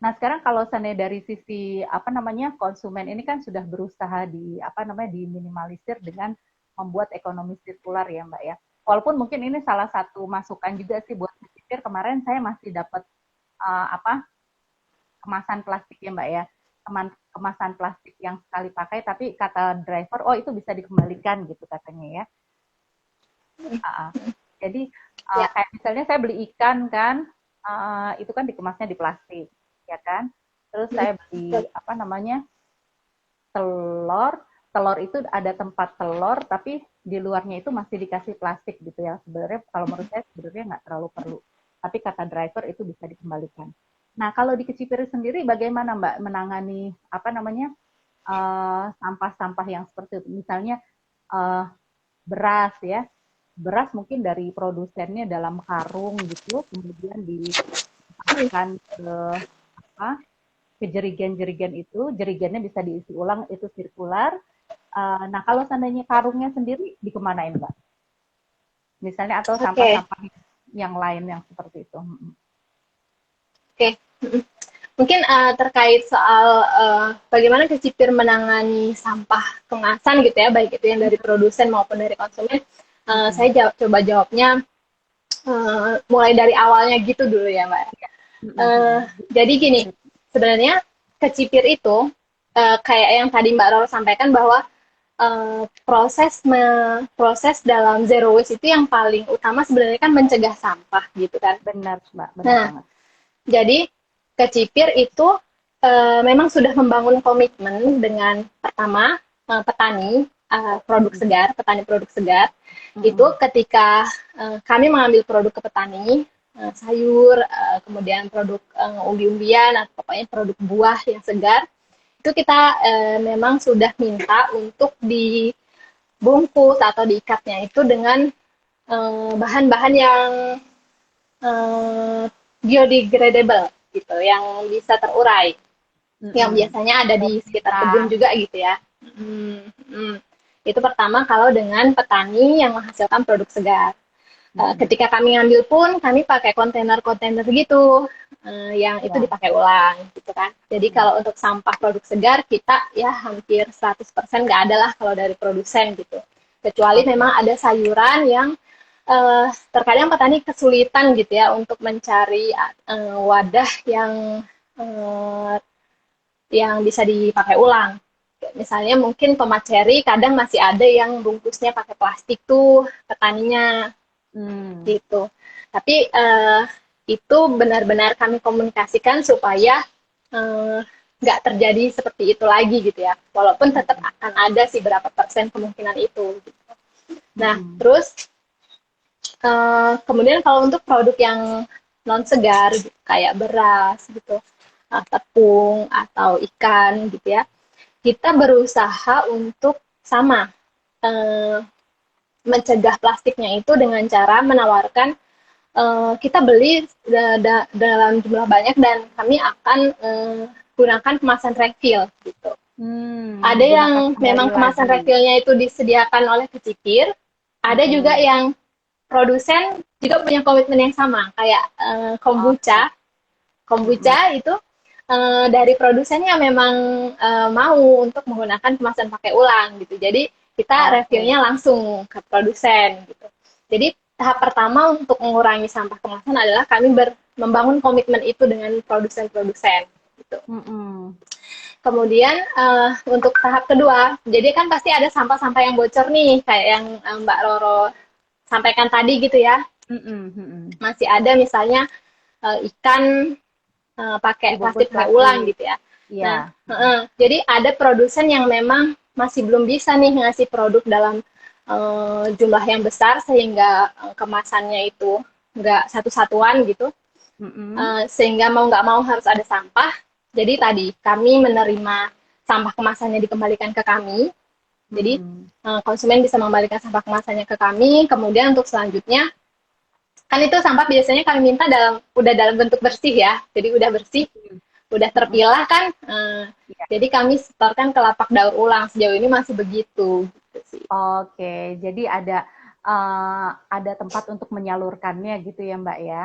Nah, sekarang kalau seandainya dari sisi apa namanya konsumen ini kan sudah berusaha di apa namanya diminimalisir dengan membuat ekonomi sirkular ya, Mbak ya. Walaupun mungkin ini salah satu masukan juga sih buat saya pikir kemarin saya masih dapat apa kemasan plastik ya, Mbak ya. Kemasan plastik yang sekali pakai tapi kata driver oh itu bisa dikembalikan gitu katanya ya. Uh, Jadi Ya. kayak misalnya saya beli ikan kan, itu kan dikemasnya di plastik, ya kan? Terus saya beli apa namanya telur, telur itu ada tempat telur, tapi di luarnya itu masih dikasih plastik gitu ya. Sebenarnya kalau menurut saya sebenarnya nggak terlalu perlu. Tapi kata driver itu bisa dikembalikan. Nah kalau di Kecipiri sendiri bagaimana Mbak menangani apa namanya sampah-sampah yang seperti itu? Misalnya uh, beras ya, beras mungkin dari produsennya dalam karung gitu, kemudian dimasukkan ke apa ke jerigen-jerigen itu, jerigennya bisa diisi ulang, itu sirkular. Nah kalau seandainya karungnya sendiri dikemanain mbak? Misalnya atau Oke. sampah-sampah yang lain yang seperti itu. Oke. Mungkin terkait soal bagaimana Kecipir menangani sampah kemasan gitu ya, baik itu yang dari produsen maupun dari konsumen. Saya coba jawabnya mulai dari awalnya gitu dulu ya, Mbak. Jadi gini, sebenarnya Kecipir itu kayak yang tadi Mbak Roro sampaikan bahwa proses dalam zero waste itu yang paling utama sebenarnya kan mencegah sampah gitu kan. Benar, Mbak, benar Nah, banget. jadi Kecipir itu memang sudah membangun komitmen dengan pertama petani petani produk segar itu ketika kami mengambil produk ke petani sayur, kemudian produk umbi-umbian atau pokoknya produk buah yang segar itu kita memang sudah minta untuk dibungkus atau diikatnya itu dengan bahan-bahan yang biodegradable gitu, yang bisa terurai, yang biasanya ada di sekitar kebun juga gitu ya. Itu pertama kalau dengan petani yang menghasilkan produk segar. Ketika kami ngambil pun kami pakai kontainer-kontainer gitu yang itu dipakai ulang gitu kan. Jadi kalau untuk sampah produk segar kita ya hampir 100% nggak ada lah kalau dari produsen gitu. Kecuali memang ada sayuran yang terkadang petani kesulitan gitu ya untuk mencari wadah yang bisa dipakai ulang. Misalnya mungkin tomat cherry kadang masih ada yang bungkusnya pakai plastik tuh petaninya gitu. Tapi itu benar-benar kami komunikasikan supaya nggak terjadi seperti itu lagi gitu ya. Walaupun tetap akan ada sih berapa persen kemungkinan itu. Gitu. Nah, terus kemudian kalau untuk produk yang non segar gitu, kayak beras gitu, tepung atau ikan gitu ya, kita berusaha untuk sama mencegah plastiknya itu dengan cara menawarkan kita beli dalam jumlah banyak dan kami akan gunakan kemasan refill gitu. Ada yang memang kemasan refillnya itu disediakan oleh Kecipir, ada juga yang produsen juga punya komitmen yang sama kayak kombucha. Kombucha itu dari produsennya memang mau untuk menggunakan kemasan pakai ulang gitu. Jadi kita refillnya langsung ke produsen gitu. Jadi tahap pertama untuk mengurangi sampah kemasan adalah kami membangun komitmen itu dengan produsen-produsen gitu. Kemudian untuk tahap kedua, jadi kan pasti ada sampah-sampah yang bocor nih, kayak yang Mbak Roro sampaikan tadi gitu ya. Masih ada misalnya ikan pakai plastik pakai ulang gitu ya. Nah, jadi ada produsen yang memang masih belum bisa nih ngasih produk dalam jumlah yang besar sehingga kemasannya itu nggak satu-satuan gitu, sehingga mau nggak mau harus ada sampah. Jadi tadi kami menerima sampah kemasannya dikembalikan ke kami. Jadi konsumen bisa mengembalikan sampah kemasannya ke kami. Kemudian untuk selanjutnya kan itu sampah biasanya kami minta udah dalam bentuk bersih ya. Jadi udah bersih, udah terpilah kan. Jadi kami setorkan ke lapak daur ulang. Sejauh ini masih begitu. Oke, jadi ada tempat untuk menyalurkannya gitu ya Mbak ya?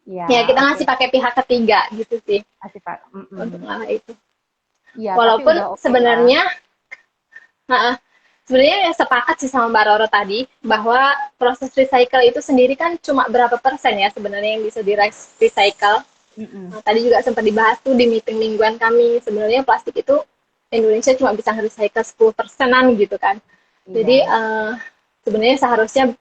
Ya kita ngasih pakai pihak ketiga gitu sih untuk hal itu. Ya, walaupun sebenarnya sebenarnya sepakat sih sama Mbak Roro tadi bahwa proses recycle itu sendiri kan cuma berapa persen ya sebenarnya yang bisa di recycle. Tadi juga sempat dibahas tuh di meeting mingguan kami, sebenarnya plastik itu Indonesia cuma bisa recycle 10%-an gitu kan. Jadi sebenarnya seharusnya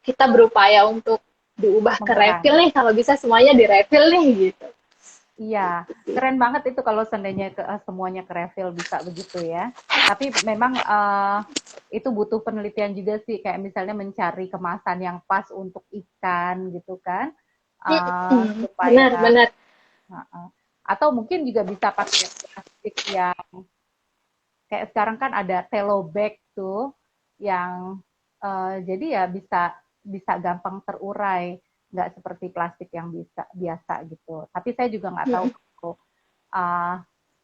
kita berupaya untuk diubah ke refill nih, kalau bisa semuanya di refill nih gitu. Iya, keren banget itu kalau seandainya semuanya ke refill bisa begitu ya. Tapi memang itu butuh penelitian juga sih, kayak misalnya mencari kemasan yang pas untuk ikan gitu kan. Supaya benar. Atau mungkin juga bisa pakai plastik yang kayak sekarang kan ada telo bag tuh yang jadi ya bisa gampang terurai, nggak seperti plastik yang biasa gitu. Tapi saya juga nggak tahu kalau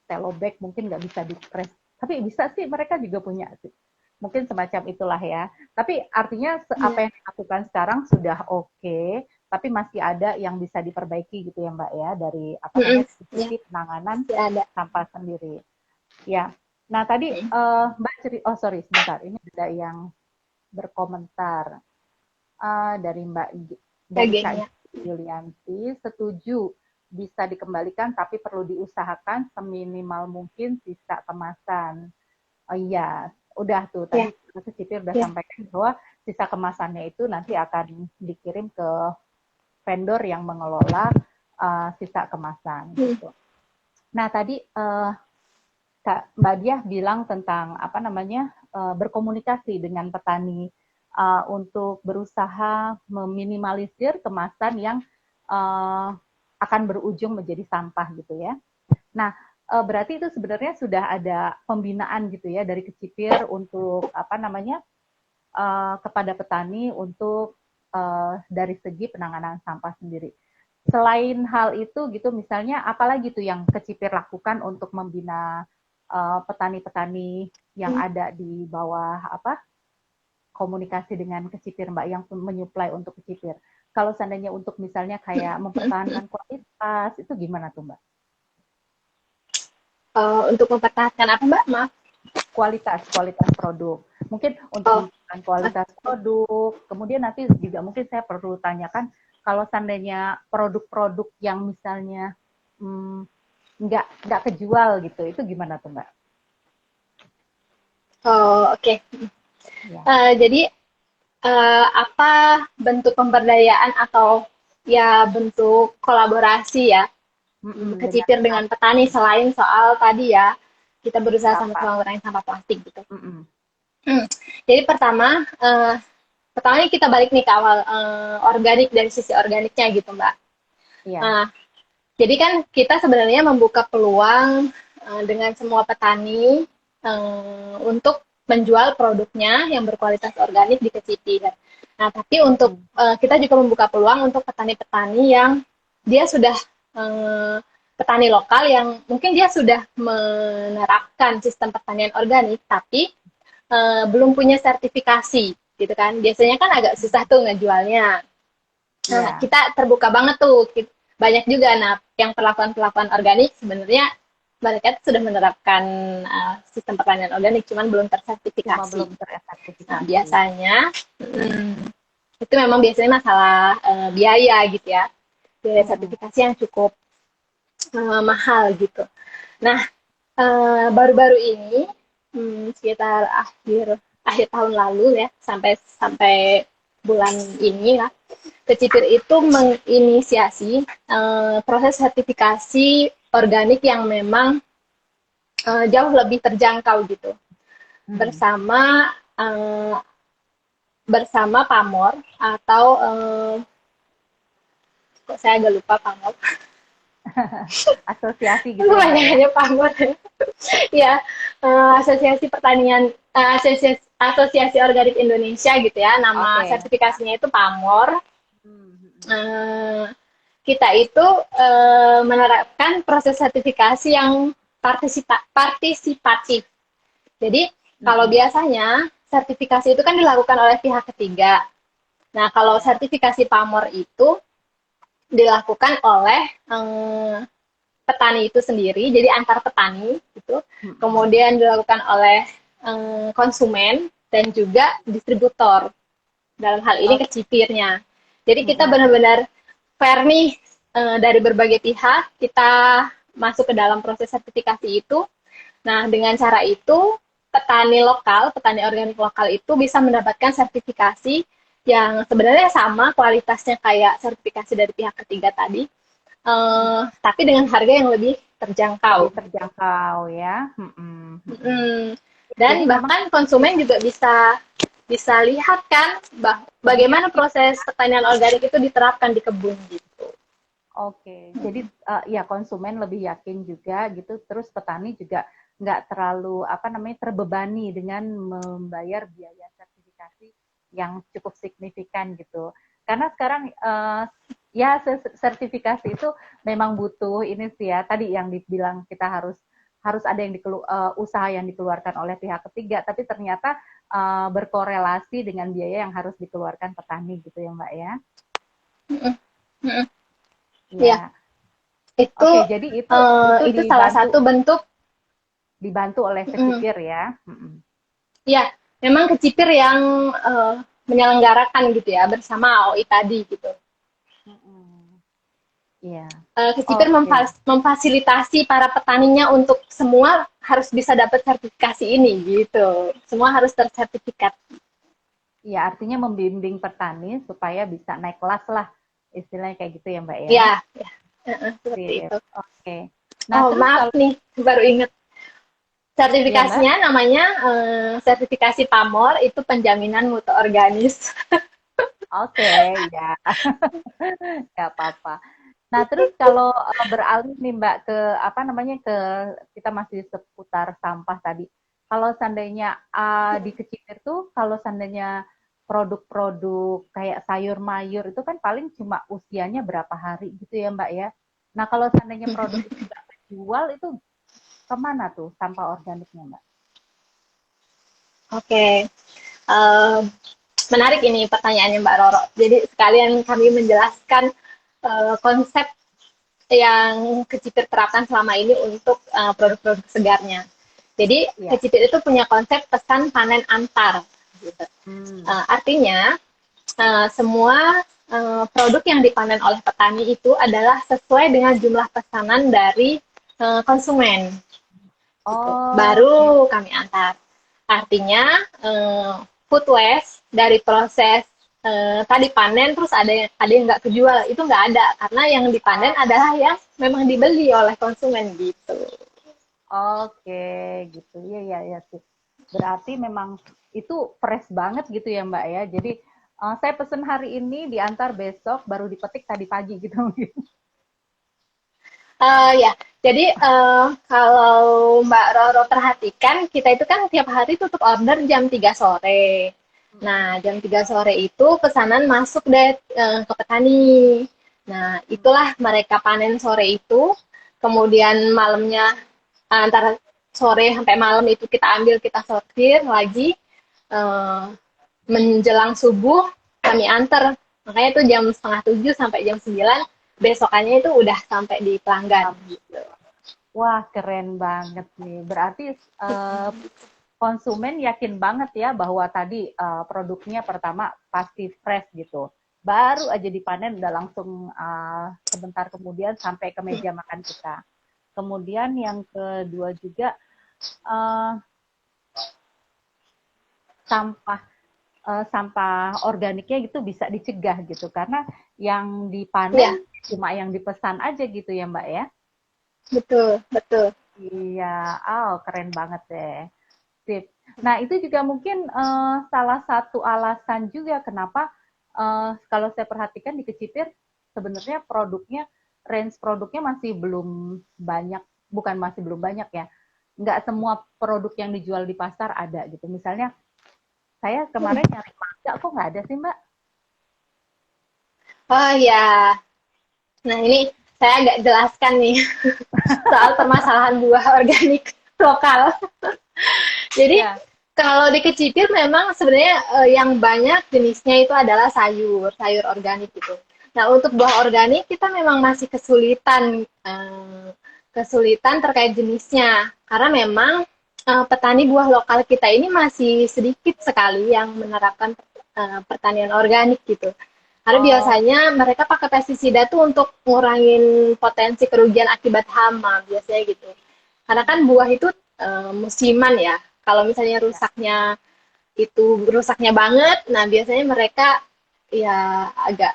telo bag mungkin nggak bisa di-press. Tapi bisa sih, mereka juga punya sih. Mungkin semacam itulah ya. Tapi artinya apa yang dilakukan sekarang sudah oke. tapi masih ada yang bisa diperbaiki gitu ya Mbak ya, dari apa namanya sisi penanganan sampah sendiri. Ya, nah tadi Mbak oh sorry sebentar, ini ada yang berkomentar dari dari Kak Yulianti, setuju bisa dikembalikan tapi perlu diusahakan seminimal mungkin sisa kemasan. Oh iya, udah tuh tadi Kecipir udah sampaikan bahwa sisa kemasannya itu nanti akan dikirim ke vendor yang mengelola sisa kemasan gitu. Nah tadi Mbak Diah bilang tentang apa namanya berkomunikasi dengan petani untuk berusaha meminimalisir kemasan yang akan berujung menjadi sampah gitu ya. Nah berarti itu sebenarnya sudah ada pembinaan gitu ya dari Kecipir untuk apa namanya kepada petani untuk dari segi penanganan sampah sendiri. Selain hal itu gitu misalnya apalagi tuh yang Kecipir lakukan untuk membina petani-petani yang ada di bawah apa komunikasi dengan Kecipir Mbak yang menyuplai untuk Kecipir. Kalau seandainya untuk misalnya kayak mempertahankan kualitas itu gimana tuh Mbak? Untuk mempertahankan apa Mbak? Maaf. Kualitas produk. Mungkin untuk kualitas produk, kemudian nanti juga mungkin saya perlu tanyakan kalau seandainya produk-produk yang misalnya nggak kejual gitu, itu gimana tuh Mbak? Oke. Jadi apa bentuk pemberdayaan atau ya bentuk kolaborasi ya Kecipir dengan petani selain soal tadi ya kita berusaha sama-sama mengurangi sampah plastik gitu. Jadi pertama kita balik nih ke awal organik dari sisi organiknya gitu Mbak. Jadi kan kita sebenarnya membuka peluang dengan semua petani untuk menjual produknya yang berkualitas organik di Kecipir. Nah, tapi untuk kita juga membuka peluang untuk petani-petani yang dia sudah petani lokal yang mungkin dia sudah menerapkan sistem pertanian organik, tapi belum punya sertifikasi, gitu kan. Biasanya kan agak susah tuh ngejualnya. Nah, kita terbuka banget tuh, banyak juga. Nah, yang perlakuan-perlakuan organik sebenarnya mereka sudah menerapkan sistem pertanian organik, cuman belum tersertifikasi. Nah, biasanya itu memang biasanya masalah biaya gitu ya, biaya sertifikasi yang cukup mahal gitu. Nah, baru-baru ini sekitar akhir tahun lalu ya, sampai bulan ini lah, Kecipir itu menginisiasi proses sertifikasi organik yang memang jauh lebih terjangkau gitu, bersama Pamor atau kok saya agak lupa Pamor. Asosiasi gitu. Namanya Pamor. Ya, Asosiasi Pertanian Asosiasi Organik Indonesia gitu ya. Nama sertifikasinya itu Pamor. Kita itu menerapkan proses sertifikasi yang partisipatif. Jadi kalau biasanya sertifikasi itu kan dilakukan oleh pihak ketiga. Nah, kalau sertifikasi Pamor itu dilakukan oleh petani itu sendiri, jadi antar petani gitu. Kemudian dilakukan oleh konsumen dan juga distributor. Dalam hal ini Kecipirnya. Jadi kita benar-benar fair nih dari berbagai pihak, kita masuk ke dalam proses sertifikasi itu. Nah, dengan cara itu petani organik lokal itu bisa mendapatkan sertifikasi yang sebenarnya sama kualitasnya kayak sertifikasi dari pihak ketiga tadi, tapi dengan harga yang lebih terjangkau. Ya. Dan bahkan konsumen juga bisa lihat kan bagaimana proses pertanian organik itu diterapkan di kebun gitu. Jadi ya konsumen lebih yakin juga gitu, terus petani juga nggak terlalu terbebani dengan membayar biaya sertifikasi yang cukup signifikan gitu. Karena sekarang ya sertifikasi itu memang butuh ini sih ya, tadi yang dibilang kita harus ada yang usaha yang dikeluarkan oleh pihak ketiga, tapi ternyata berkorelasi dengan biaya yang harus dikeluarkan petani gitu ya Mbak ya. Mm-mm. Mm-mm. Ya, Ya. itu Oke, jadi itu itu salah satu bentuk. dibantu oleh Mm, kecipir ya. Mm-mm. ya, memang kecipir yang menyelenggarakan gitu ya bersama AOI tadi gitu. Mm-mm. Iya. Kecipir Oke. memfasilitasi para petaninya untuk semua harus bisa dapat sertifikasi ini gitu. Semua harus tersertifikat. Iya, artinya membimbing petani supaya bisa naik kelas lah. Istilahnya kayak gitu ya, Mbak ya. Ya, ya. Seperti Sip. itu. Oke. Nah, Oh, terus maaf kalau nih, baru ingat. ya, Mbak. Sertifikasinya namanya sertifikasi PAMOR, itu penjaminan mutu organis. Oke, ya. Nggak apa-apa. Nah, terus kalau beralih nih Mbak ke apa namanya ke kita masih seputar sampah tadi. Kalau seandainya di Kecipir tuh kalau seandainya produk-produk kayak sayur mayur itu kan paling cuma usianya berapa hari gitu ya Mbak ya. Nah, kalau seandainya produk itu nggak terjual itu kemana tuh sampah organiknya Mbak? Oke, uh, menarik ini pertanyaannya Mbak Roro. Jadi sekalian kami menjelaskan konsep yang Kecipir terapkan selama ini untuk produk-produk segarnya. Jadi Iya. Kecipir itu punya konsep pesan panen antar. Gitu. Hmm. Artinya semua produk yang dipanen oleh petani itu adalah sesuai dengan jumlah pesanan dari konsumen. Gitu. Oke. Baru kami antar. Artinya food waste dari proses tadi panen terus ada yang nggak kejual itu nggak ada karena yang dipanen adalah yang memang dibeli oleh konsumen gitu. Oke, gitu. Iya, iya, iya sih. Berarti memang itu fresh banget gitu ya, Mbak ya. Jadi saya pesen hari ini diantar besok baru dipetik tadi pagi gitu mungkin. Ya, jadi kalau Mbak Roro perhatikan, kita itu kan tiap hari tutup order jam 3 sore. Nah, jam 3 sore itu pesanan masuk deh ke petani. Nah, itulah mereka panen sore itu, kemudian malamnya antara sore sampai malam itu kita ambil, kita sortir lagi, eh, menjelang subuh kami antar. Makanya itu jam setengah 7 sampai jam 9 besokannya itu udah sampai di pelanggan gitu. Wah, keren banget nih. Berarti konsumen yakin banget ya bahwa tadi produknya pertama pasti fresh gitu. Baru aja dipanen udah langsung sebentar kemudian sampai ke meja makan kita. Kemudian yang kedua juga uh, sampah sampah organiknya itu bisa dicegah gitu karena yang dipanen Ya, cuma yang dipesan aja gitu ya Mbak ya. betul, betul. Iya, oh keren banget deh. Sip. Nah itu juga mungkin salah satu alasan juga kenapa kalau saya perhatikan di Kecipir sebenarnya produknya range produknya masih belum banyak, bukan masih belum banyak ya. Nggak semua produk yang dijual di pasar ada gitu. Misalnya saya kemarin nyari mangga kok nggak ada sih Mbak? Oh ya, nah ini saya agak jelaskan nih soal permasalahan buah organik lokal. Jadi Ya. kalau di Kecipir memang sebenarnya yang banyak jenisnya itu adalah sayur, sayur organik gitu. Nah, untuk buah organik kita memang masih kesulitan terkait jenisnya karena memang petani buah lokal kita ini masih sedikit sekali yang menerapkan pertanian organik gitu. Karena Oh, biasanya mereka pakai pestisida tuh untuk ngurangin potensi kerugian akibat hama biasanya gitu. Karena kan buah itu musiman ya. Kalau misalnya ya. rusaknya banget, nah biasanya mereka ya agak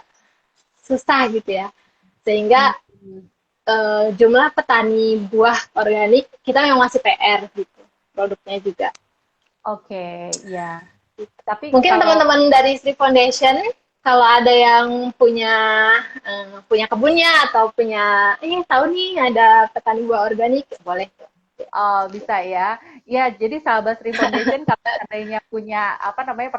susah gitu ya. Sehingga Hmm. jumlah petani buah organik kita memang masih PR gitu produknya juga. Oke, ya. Tapi Mungkin kalau teman-teman dari Street Foundation kalau ada yang punya kebunnya atau punya tahu nih ada petani buah organik boleh tuh. oh, bisa ya. Ya, jadi sahabat Sri Foundation kalau seandainya punya apa namanya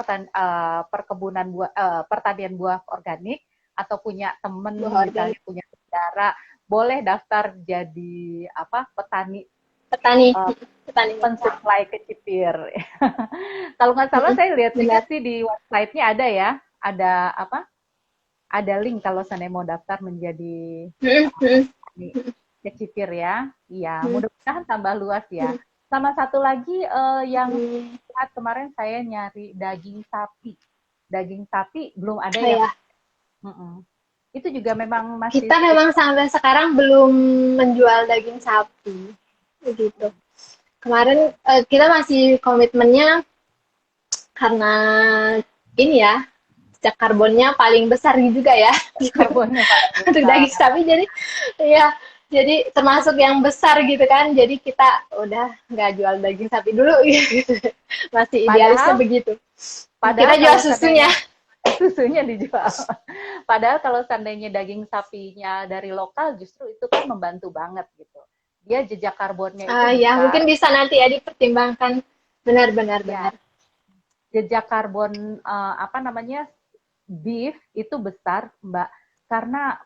perkebunan buah pertanian buah organik atau punya temen Buah misalnya organik punya saudara boleh daftar jadi apa petani petani eh, petani muda. pensuplai kecipir. Kalau nggak salah saya lihat juga Benar. sih di website-nya ada ya, ada apa? ada link kalau seandainya mau daftar menjadi kecipir ya. Iya, mudah-mudahan tambah luas ya. Sama satu lagi yang saat kemarin saya nyari daging sapi. Daging sapi belum ada yang. Ya. Itu juga memang masih. Kita memang sampai sekarang belum menjual daging sapi, begitu. Kemarin kita masih komitmennya karena ini ya, jejak karbonnya paling besar juga ya. Karbonnya untuk daging sapi, jadi termasuk yang besar gitu kan. Jadi kita udah nggak jual daging sapi dulu gitu. Masih idealisnya begitu. Kita jual susunya. Susunya dijual. Padahal kalau seandainya daging sapinya dari lokal justru itu kan membantu banget gitu. Dia jejak karbonnya itu besar. Ya, mungkin bisa nanti ya dipertimbangkan. Benar-benar. Jejak karbon beef itu besar, Mbak, karena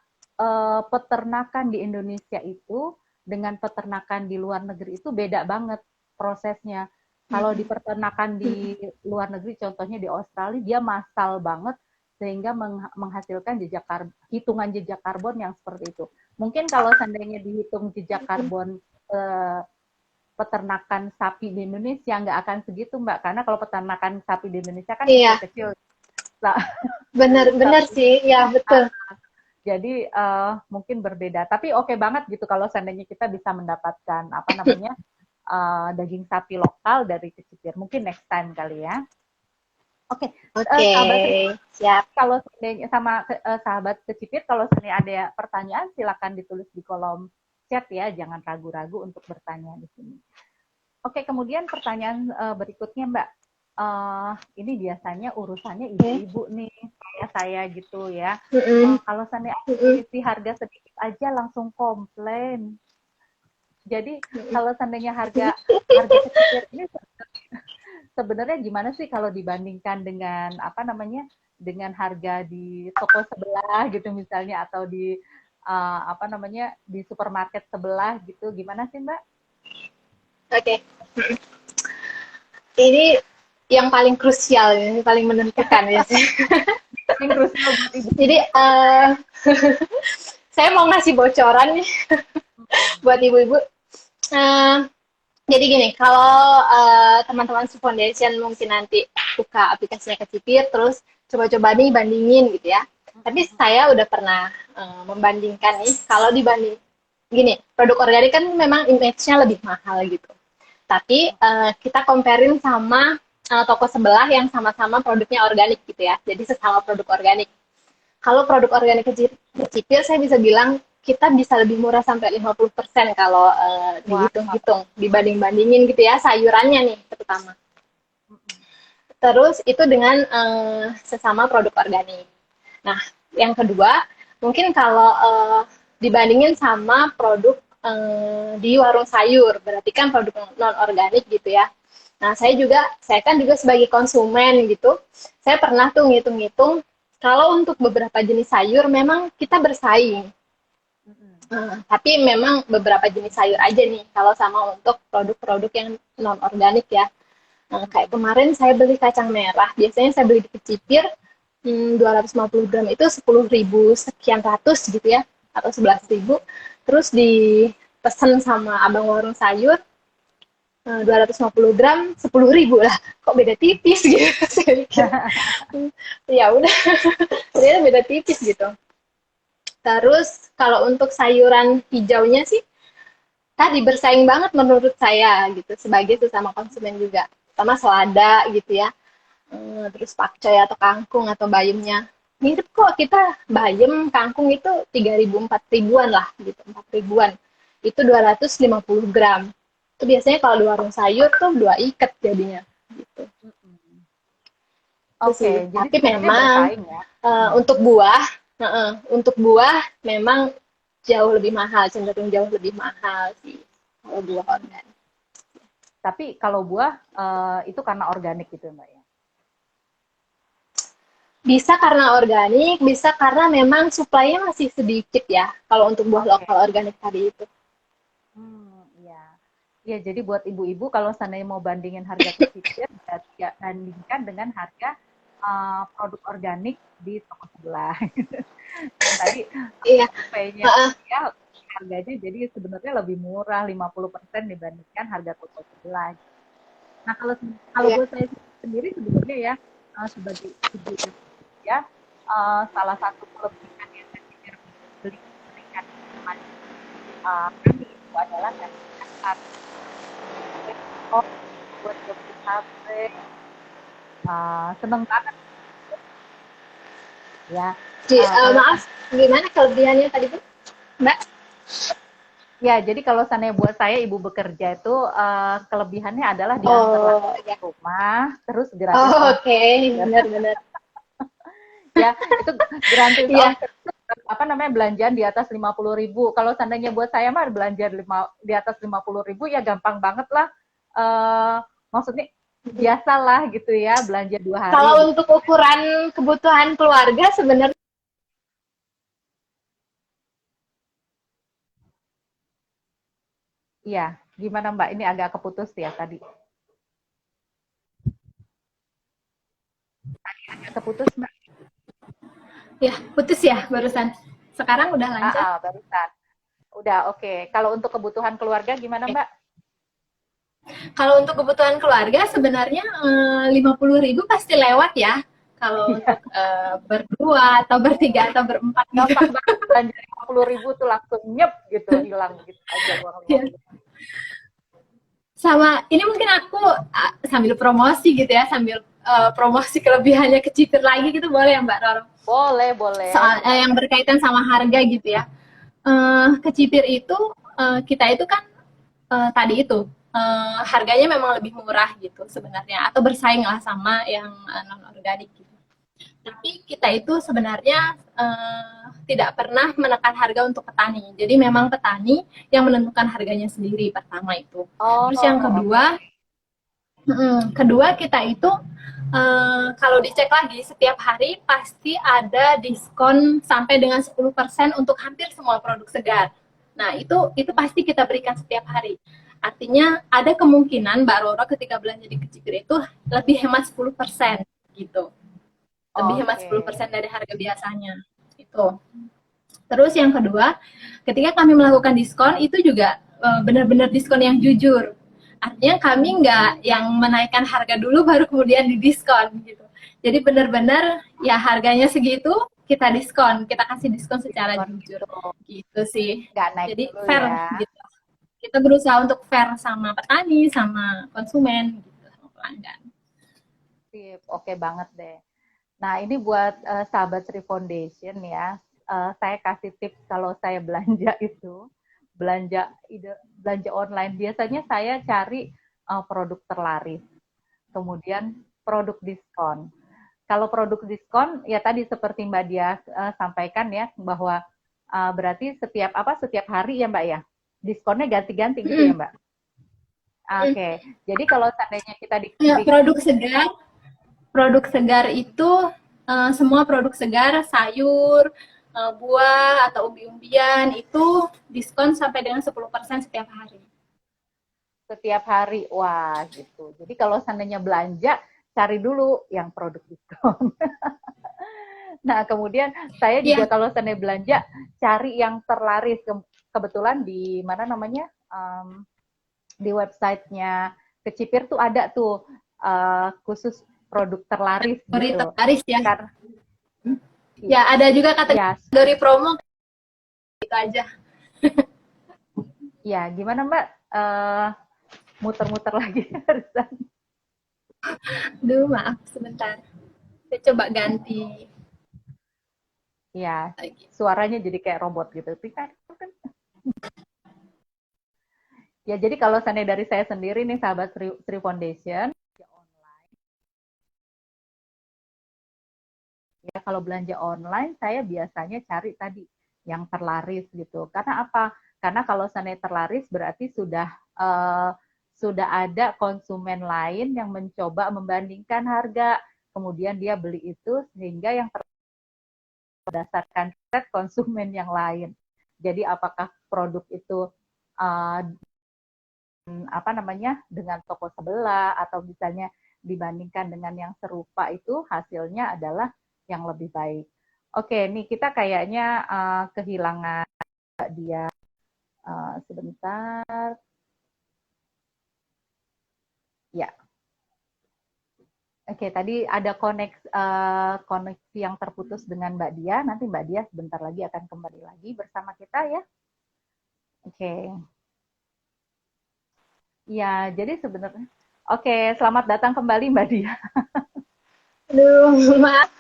peternakan di Indonesia itu dengan peternakan di luar negeri itu beda banget prosesnya. Kalau di peternakan di luar negeri, contohnya di Australia, dia massal banget sehingga menghasilkan hitungan jejak karbon yang seperti itu. Mungkin kalau seandainya dihitung jejak karbon peternakan sapi di Indonesia nggak akan segitu, Mbak, karena kalau peternakan sapi di Indonesia kan kecil. Benar sih, ya betul. Jadi mungkin berbeda, tapi oke banget gitu kalau seandainya kita bisa mendapatkan daging sapi lokal dari kecipir. Mungkin next time kali ya. Oke. Siap. Kalau seandainya sama sahabat kecipir, kalau seandainya ada pertanyaan silakan ditulis di kolom chat ya, jangan ragu-ragu untuk bertanya di sini. Oke, kemudian pertanyaan berikutnya Mbak. Ini biasanya urusannya ibu-ibu nih, kayak saya gitu ya. Kalau seandainya isi harga sedikit aja langsung komplain. Jadi kalau seandainya harga kecipir ini sebenarnya gimana sih kalau dibandingkan dengan dengan harga di toko sebelah gitu misalnya, atau di di supermarket sebelah gitu, gimana sih Mbak? Oke. Ini yang paling krusial, ini paling menentukan ya sih. Jadi saya mau ngasih bocoran nih buat ibu-ibu. Jadi gini, kalau teman-teman Foundation mungkin nanti buka aplikasinya Kecipir, terus coba-coba nih bandingin gitu ya. Tapi saya udah pernah membandingkan nih, kalau dibanding gini, produk organik kan memang image-nya lebih mahal gitu. Tapi kita comparein sama toko sebelah yang sama-sama produknya organik gitu ya. Jadi sesama produk organik. Kalau produk organik Kecipir, saya bisa bilang kita bisa lebih murah sampai 50% kalau dihitung-hitung, dibanding-bandingin gitu ya, sayurannya nih terutama. Terus itu dengan sesama produk organik. Nah, yang kedua, mungkin kalau dibandingin sama produk di warung sayur, berarti kan produk non-organik gitu ya. Nah, saya kan juga sebagai konsumen gitu, saya pernah tuh ngitung-ngitung, kalau untuk beberapa jenis sayur memang kita bersaing. Tapi memang beberapa jenis sayur aja nih, kalau sama untuk produk-produk yang non-organik ya. Kayak kemarin saya beli kacang merah, biasanya saya beli di Kecipir, 250 gram itu 10.000 sekian ratus gitu ya, atau 11.000. Terus dipesan sama abang warung sayur, 250 gram 10.000 lah, kok beda tipis gitu. Ya udah, ternyata beda tipis gitu. Terus kalau untuk sayuran hijaunya sih tadi bersaing banget menurut saya gitu, sebagai sesama konsumen juga. Sama selada gitu ya. Terus pakcoy atau kangkung atau bayamnya. Mirip kok, kita bayam, kangkung itu 3.000 4.000-an lah gitu, 4.000-an. Itu 250 gram. Itu biasanya kalau di warung sayur tuh 2 ikat jadinya gitu. Oke, jadi tapi memang ya? untuk buah memang jauh lebih mahal, cenderung jauh lebih mahal sih kalau buah organik. Tapi kalau buah itu karena organik gitu Mbak ya? Bisa karena organik, bisa karena memang suplainya masih sedikit ya, kalau untuk buah lokal organik tadi itu. Iya. Ya, jadi buat ibu-ibu kalau seandainya mau bandingin harga Kecipir, ya bandingkan dengan harga produk organik di toko sebelah. Dan tadi Iya. surveinya Heeh. ya harganya jadi sebenarnya lebih murah 50% dibandingkan harga toko sebelah. Nah, kalau Iya. buat saya sendiri sebenarnya ya sebagai ibu ya salah satu kelebihan yang saya pikir beli berikan kami itu adalah dari saat oh buat beli HP seneng banget ya. Maaf, gimana kelebihannya tadi tuh, Mbak? Ya, jadi kalau seandainya buat saya ibu bekerja itu kelebihannya adalah diantar Oh, langsung ya. ke rumah, terus gratis Oh, oke, ongkir. benar-benar. Ya, itu gratis Iya. ongkir apa namanya belanjaan di atas 50.000. Kalau seandainya buat saya mah belanja di atas 50.000 ya gampang banget lah. Maksudnya biasalah gitu ya belanja 2 hari. Kalau untuk ukuran kebutuhan keluarga sebenarnya Iya, gimana Mbak? Ini agak keputus ya tadi. Agak keputus Mbak. ya putus ya barusan. Sekarang udah lancar. Barusan. Udah oke. Okay. Kalau untuk kebutuhan keluarga gimana Mbak? Kalau untuk kebutuhan keluarga sebenarnya 50.000 pasti lewat ya. Kalau untuk berdua atau bertiga atau berempat gitu. Gampang banget belanja 50.000 tuh langsung nyep gitu hilang gitu aja uang Ya. 50. Sama ini mungkin aku sambil promosi gitu ya, sambil promosi kelebihannya ke Cipir lagi gitu boleh ya Mbak Roro? Boleh, boleh. Soal yang berkaitan sama harga gitu ya. Ke Cipir itu kita itu kan tadi itu harganya memang lebih murah gitu sebenarnya atau bersaing lah sama yang non organik gitu. Tapi kita itu sebenarnya tidak pernah menekan harga untuk petani. Jadi memang petani yang menentukan harganya sendiri pertama itu. Oh, Terus yang kedua, okay. kedua kita itu kalau dicek lagi setiap hari pasti ada diskon sampai dengan 10% untuk hampir semua produk segar. Nah, itu pasti kita berikan setiap hari. Artinya ada kemungkinan Mbak Roro ketika belanja di Kecipir itu lebih hemat 10% gitu. Lebih hemat Oke. 10% dari harga biasanya. Itu. Terus yang kedua, ketika kami melakukan diskon itu juga benar-benar diskon yang jujur. Artinya kami nggak yang menaikkan harga dulu baru kemudian didiskon gitu. Jadi benar-benar ya harganya segitu kita diskon, kita kasih diskon secara Diskon jujur gitu. gitu sih. Nggak naik Jadi dulu fair ya. gitu. Kita berusaha untuk fair sama petani, sama konsumen gitu, sama pelanggan. Sip, oke banget deh. Nah, ini buat sahabat Sri Foundation ya. Saya kasih tips kalau saya belanja itu, belanja online. Biasanya saya cari produk terlaris, kemudian produk diskon. Kalau produk diskon, ya tadi seperti Mbak Dia sampaikan ya, bahwa berarti setiap hari ya Mbak ya, diskonnya ganti-ganti gitu ya Mbak. Oke, jadi kalau seandainya kita Ya, produk segar itu semua produk segar, sayur, buah atau umbi-umbian itu diskon sampai dengan 10% setiap hari, wah gitu. Jadi kalau seandainya belanja, cari dulu yang produk diskon. Nah, kemudian saya juga Ya, kalau seandainya belanja, cari yang terlaris. Kebetulan di mana namanya, di websitenya Kecipir tuh ada tuh khusus produk terlaris kategori gitu. terlaris ya. Karena Ya, ada juga ya, kategori promo gitu aja. ya gimana Mbak? Muter-muter lagi barusan. Duh, maaf sebentar. Saya coba ganti Ya, lagi. suaranya jadi kayak robot gitu. Ya, jadi kalau seandainya dari saya sendiri nih sahabat Sri Foundation, ya kalau belanja online saya biasanya cari tadi yang terlaris gitu. Karena apa? Karena kalau seandainya terlaris berarti sudah ada konsumen lain yang mencoba membandingkan harga, kemudian dia beli itu sehingga yang berdasarkan riset konsumen yang lain. Jadi apakah produk itu apa namanya dengan toko sebelah atau misalnya dibandingkan dengan yang serupa itu hasilnya adalah yang lebih baik. Oke, nih kita kayaknya kehilangan dia. Sebentar. Ya. Oke, tadi ada koneksi yang terputus dengan Mbak Dia. Nanti Mbak Dia sebentar lagi akan kembali lagi bersama kita ya. Oke. Ya, jadi sebenarnya. Oke, selamat datang kembali Mbak Dia. Aduh, maaf.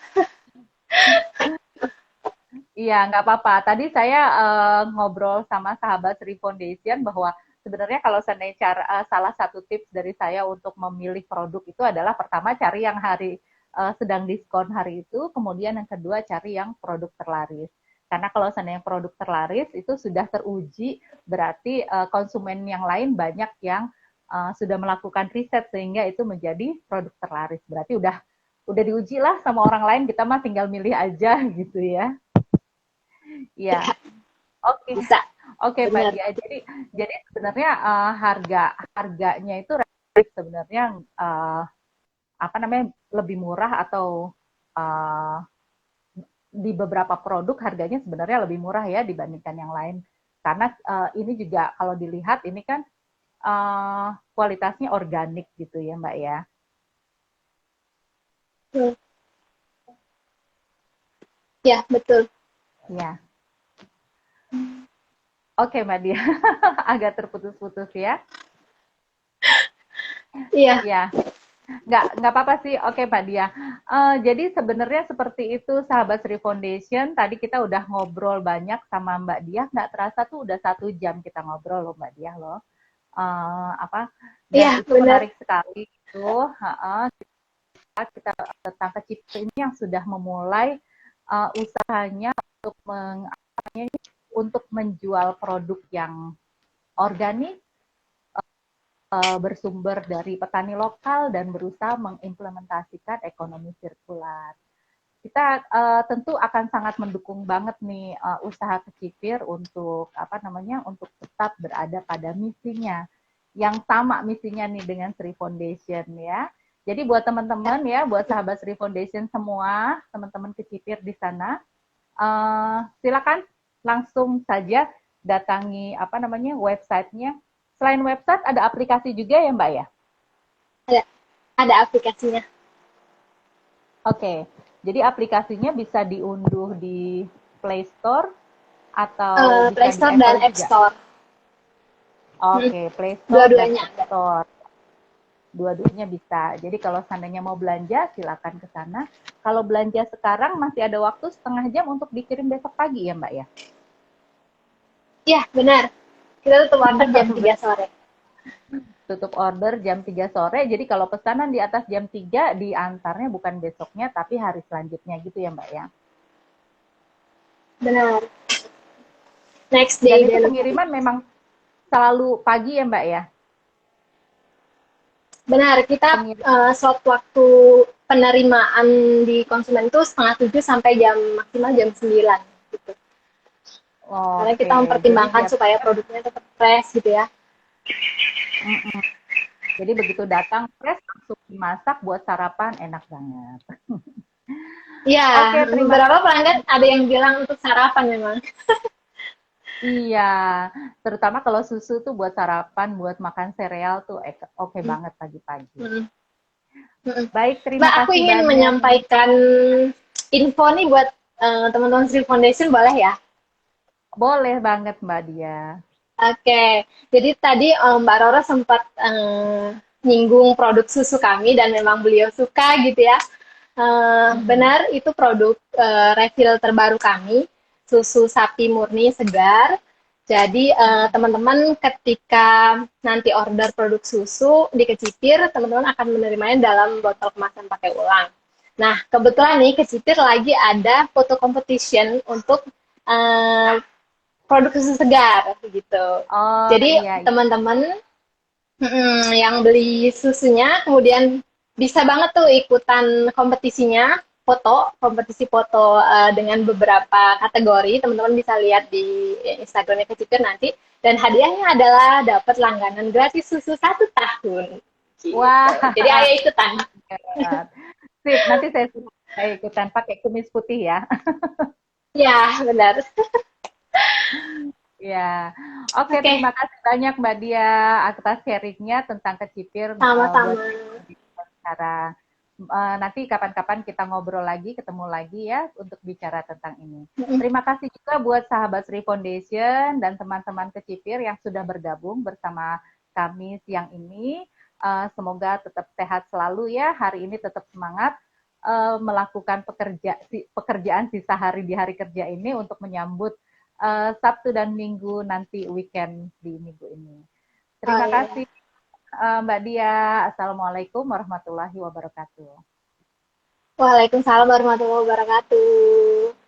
Iya, nggak apa-apa. Tadi saya ngobrol sama sahabat Sri Foundation bahwa sebenarnya kalau seandainya salah satu tips dari saya untuk memilih produk itu adalah pertama cari yang sedang diskon hari itu, kemudian yang kedua cari yang produk terlaris. Karena kalau seandainya produk terlaris itu sudah teruji, berarti konsumen yang lain banyak yang sudah melakukan riset sehingga itu menjadi produk terlaris. Berarti udah diuji lah sama orang lain, kita mah tinggal milih aja gitu ya. Iya, oke, Bisa. oke Mbak Benar. Dia. Jadi sebenarnya harganya itu relatif sebenarnya apa namanya lebih murah atau uh, di beberapa produk harganya sebenarnya lebih murah ya dibandingkan yang lain. Karena ini juga kalau dilihat ini kan kualitasnya organik gitu ya Mbak ya. Ya, betul. Ya, oke Mbak Dia, agak terputus-putus ya. Iya. Ya, nggak apa-apa sih. Oke, Mbak Dia. Jadi sebenarnya seperti itu, sahabat Sri Foundation. Tadi kita udah ngobrol banyak sama Mbak Dia. Nggak terasa tuh udah 1 jam kita ngobrol loh, Mbak Dia loh. Dan Iya, itu benar. menarik sekali itu. Kita tentang kecipta ini yang sudah memulai usahanya untuk menjual produk yang organik, bersumber dari petani lokal dan berusaha mengimplementasikan ekonomi sirkular. Kita tentu akan sangat mendukung banget nih usaha kecipir untuk untuk tetap berada pada misinya yang sama misinya nih dengan Sri Foundation ya. Jadi buat teman-teman ya, buat sahabat Sri Foundation semua, teman-teman kecipir di sana, silakan langsung saja datangi websitenya. Selain website ada aplikasi juga ya Mbak ya? Ada aplikasinya. Oke, jadi aplikasinya bisa diunduh di Play Store atau bisa Play di Store dan Apple App juga? Store. Oke, Play Store dan Dua-duanya App ada. Store. Dua-duanya bisa. Jadi kalau seandainya mau belanja, silakan ke sana. Kalau belanja sekarang masih ada waktu 1/2 jam untuk dikirim besok pagi ya Mbak ya? Iya, benar. Kita tutup order jam 3 sore. Tutup order jam 3 sore, jadi kalau pesanan di atas jam 3, diantarnya bukan besoknya, tapi hari selanjutnya gitu ya Mbak ya? Benar. Next Dan day itu delivery. pengiriman memang selalu pagi ya Mbak ya? Benar, kita Pengiriman. slot waktu penerimaan di konsumen itu 6:30 sampai maksimal jam 9 gitu. Karena Oke, kita jadi mempertimbangkan biar supaya produknya tetap fresh gitu ya. jadi begitu datang fresh langsung dimasak buat sarapan enak banget. Iya, Oke, terima beberapa pelanggan kasih. ada yang bilang untuk sarapan memang. Iya, terutama kalau susu tuh buat sarapan, buat makan sereal tuh oke banget pagi-pagi. Mm, mm. Baik, terima Mbak, aku kasih ingin banyak. menyampaikan info nih buat teman-teman Sri Foundation, boleh ya? Boleh banget Mbak Dia. Oke, jadi tadi Mbak Roro sempat nyinggung produk susu kami dan memang beliau suka gitu ya. Benar, itu produk refill terbaru kami, susu sapi murni segar. Jadi teman-teman ketika nanti order produk susu di Kecipir, teman-teman akan menerimanya dalam botol kemasan pakai ulang. Nah, kebetulan nih Kecipir lagi ada foto competition untuk eh, produk susu segar gitu. Oh Jadi iya, iya. teman-teman yang beli susunya kemudian bisa banget tuh ikutan kompetisinya, kompetisi foto dengan beberapa kategori. Teman-teman bisa lihat di Instagramnya Kecipir nanti. Dan hadiahnya adalah dapat langganan gratis susu 1 tahun. Gitu. Wah, Jadi ayo ikutan. banget. Sip, nanti saya ikutan pakai kumis putih ya. Ya, benar. Ya, oke, Oke, terima kasih banyak Mbak Dia atas sharingnya tentang kecipir buat sama-sama. cara. Nanti kapan-kapan kita ngobrol lagi, ketemu lagi ya untuk bicara tentang ini. Mm-mm. Terima kasih juga buat sahabat Sri Foundation dan teman-teman kecipir yang sudah bergabung bersama kami siang ini. Semoga tetap sehat selalu ya. Hari ini tetap semangat melakukan pekerjaan sisa hari di hari kerja ini untuk menyambut Sabtu dan Minggu nanti weekend di minggu ini. Oh Terima iya. kasih Mbak Dia. Assalamualaikum warahmatullahi wabarakatuh. Waalaikumsalam warahmatullahi wabarakatuh.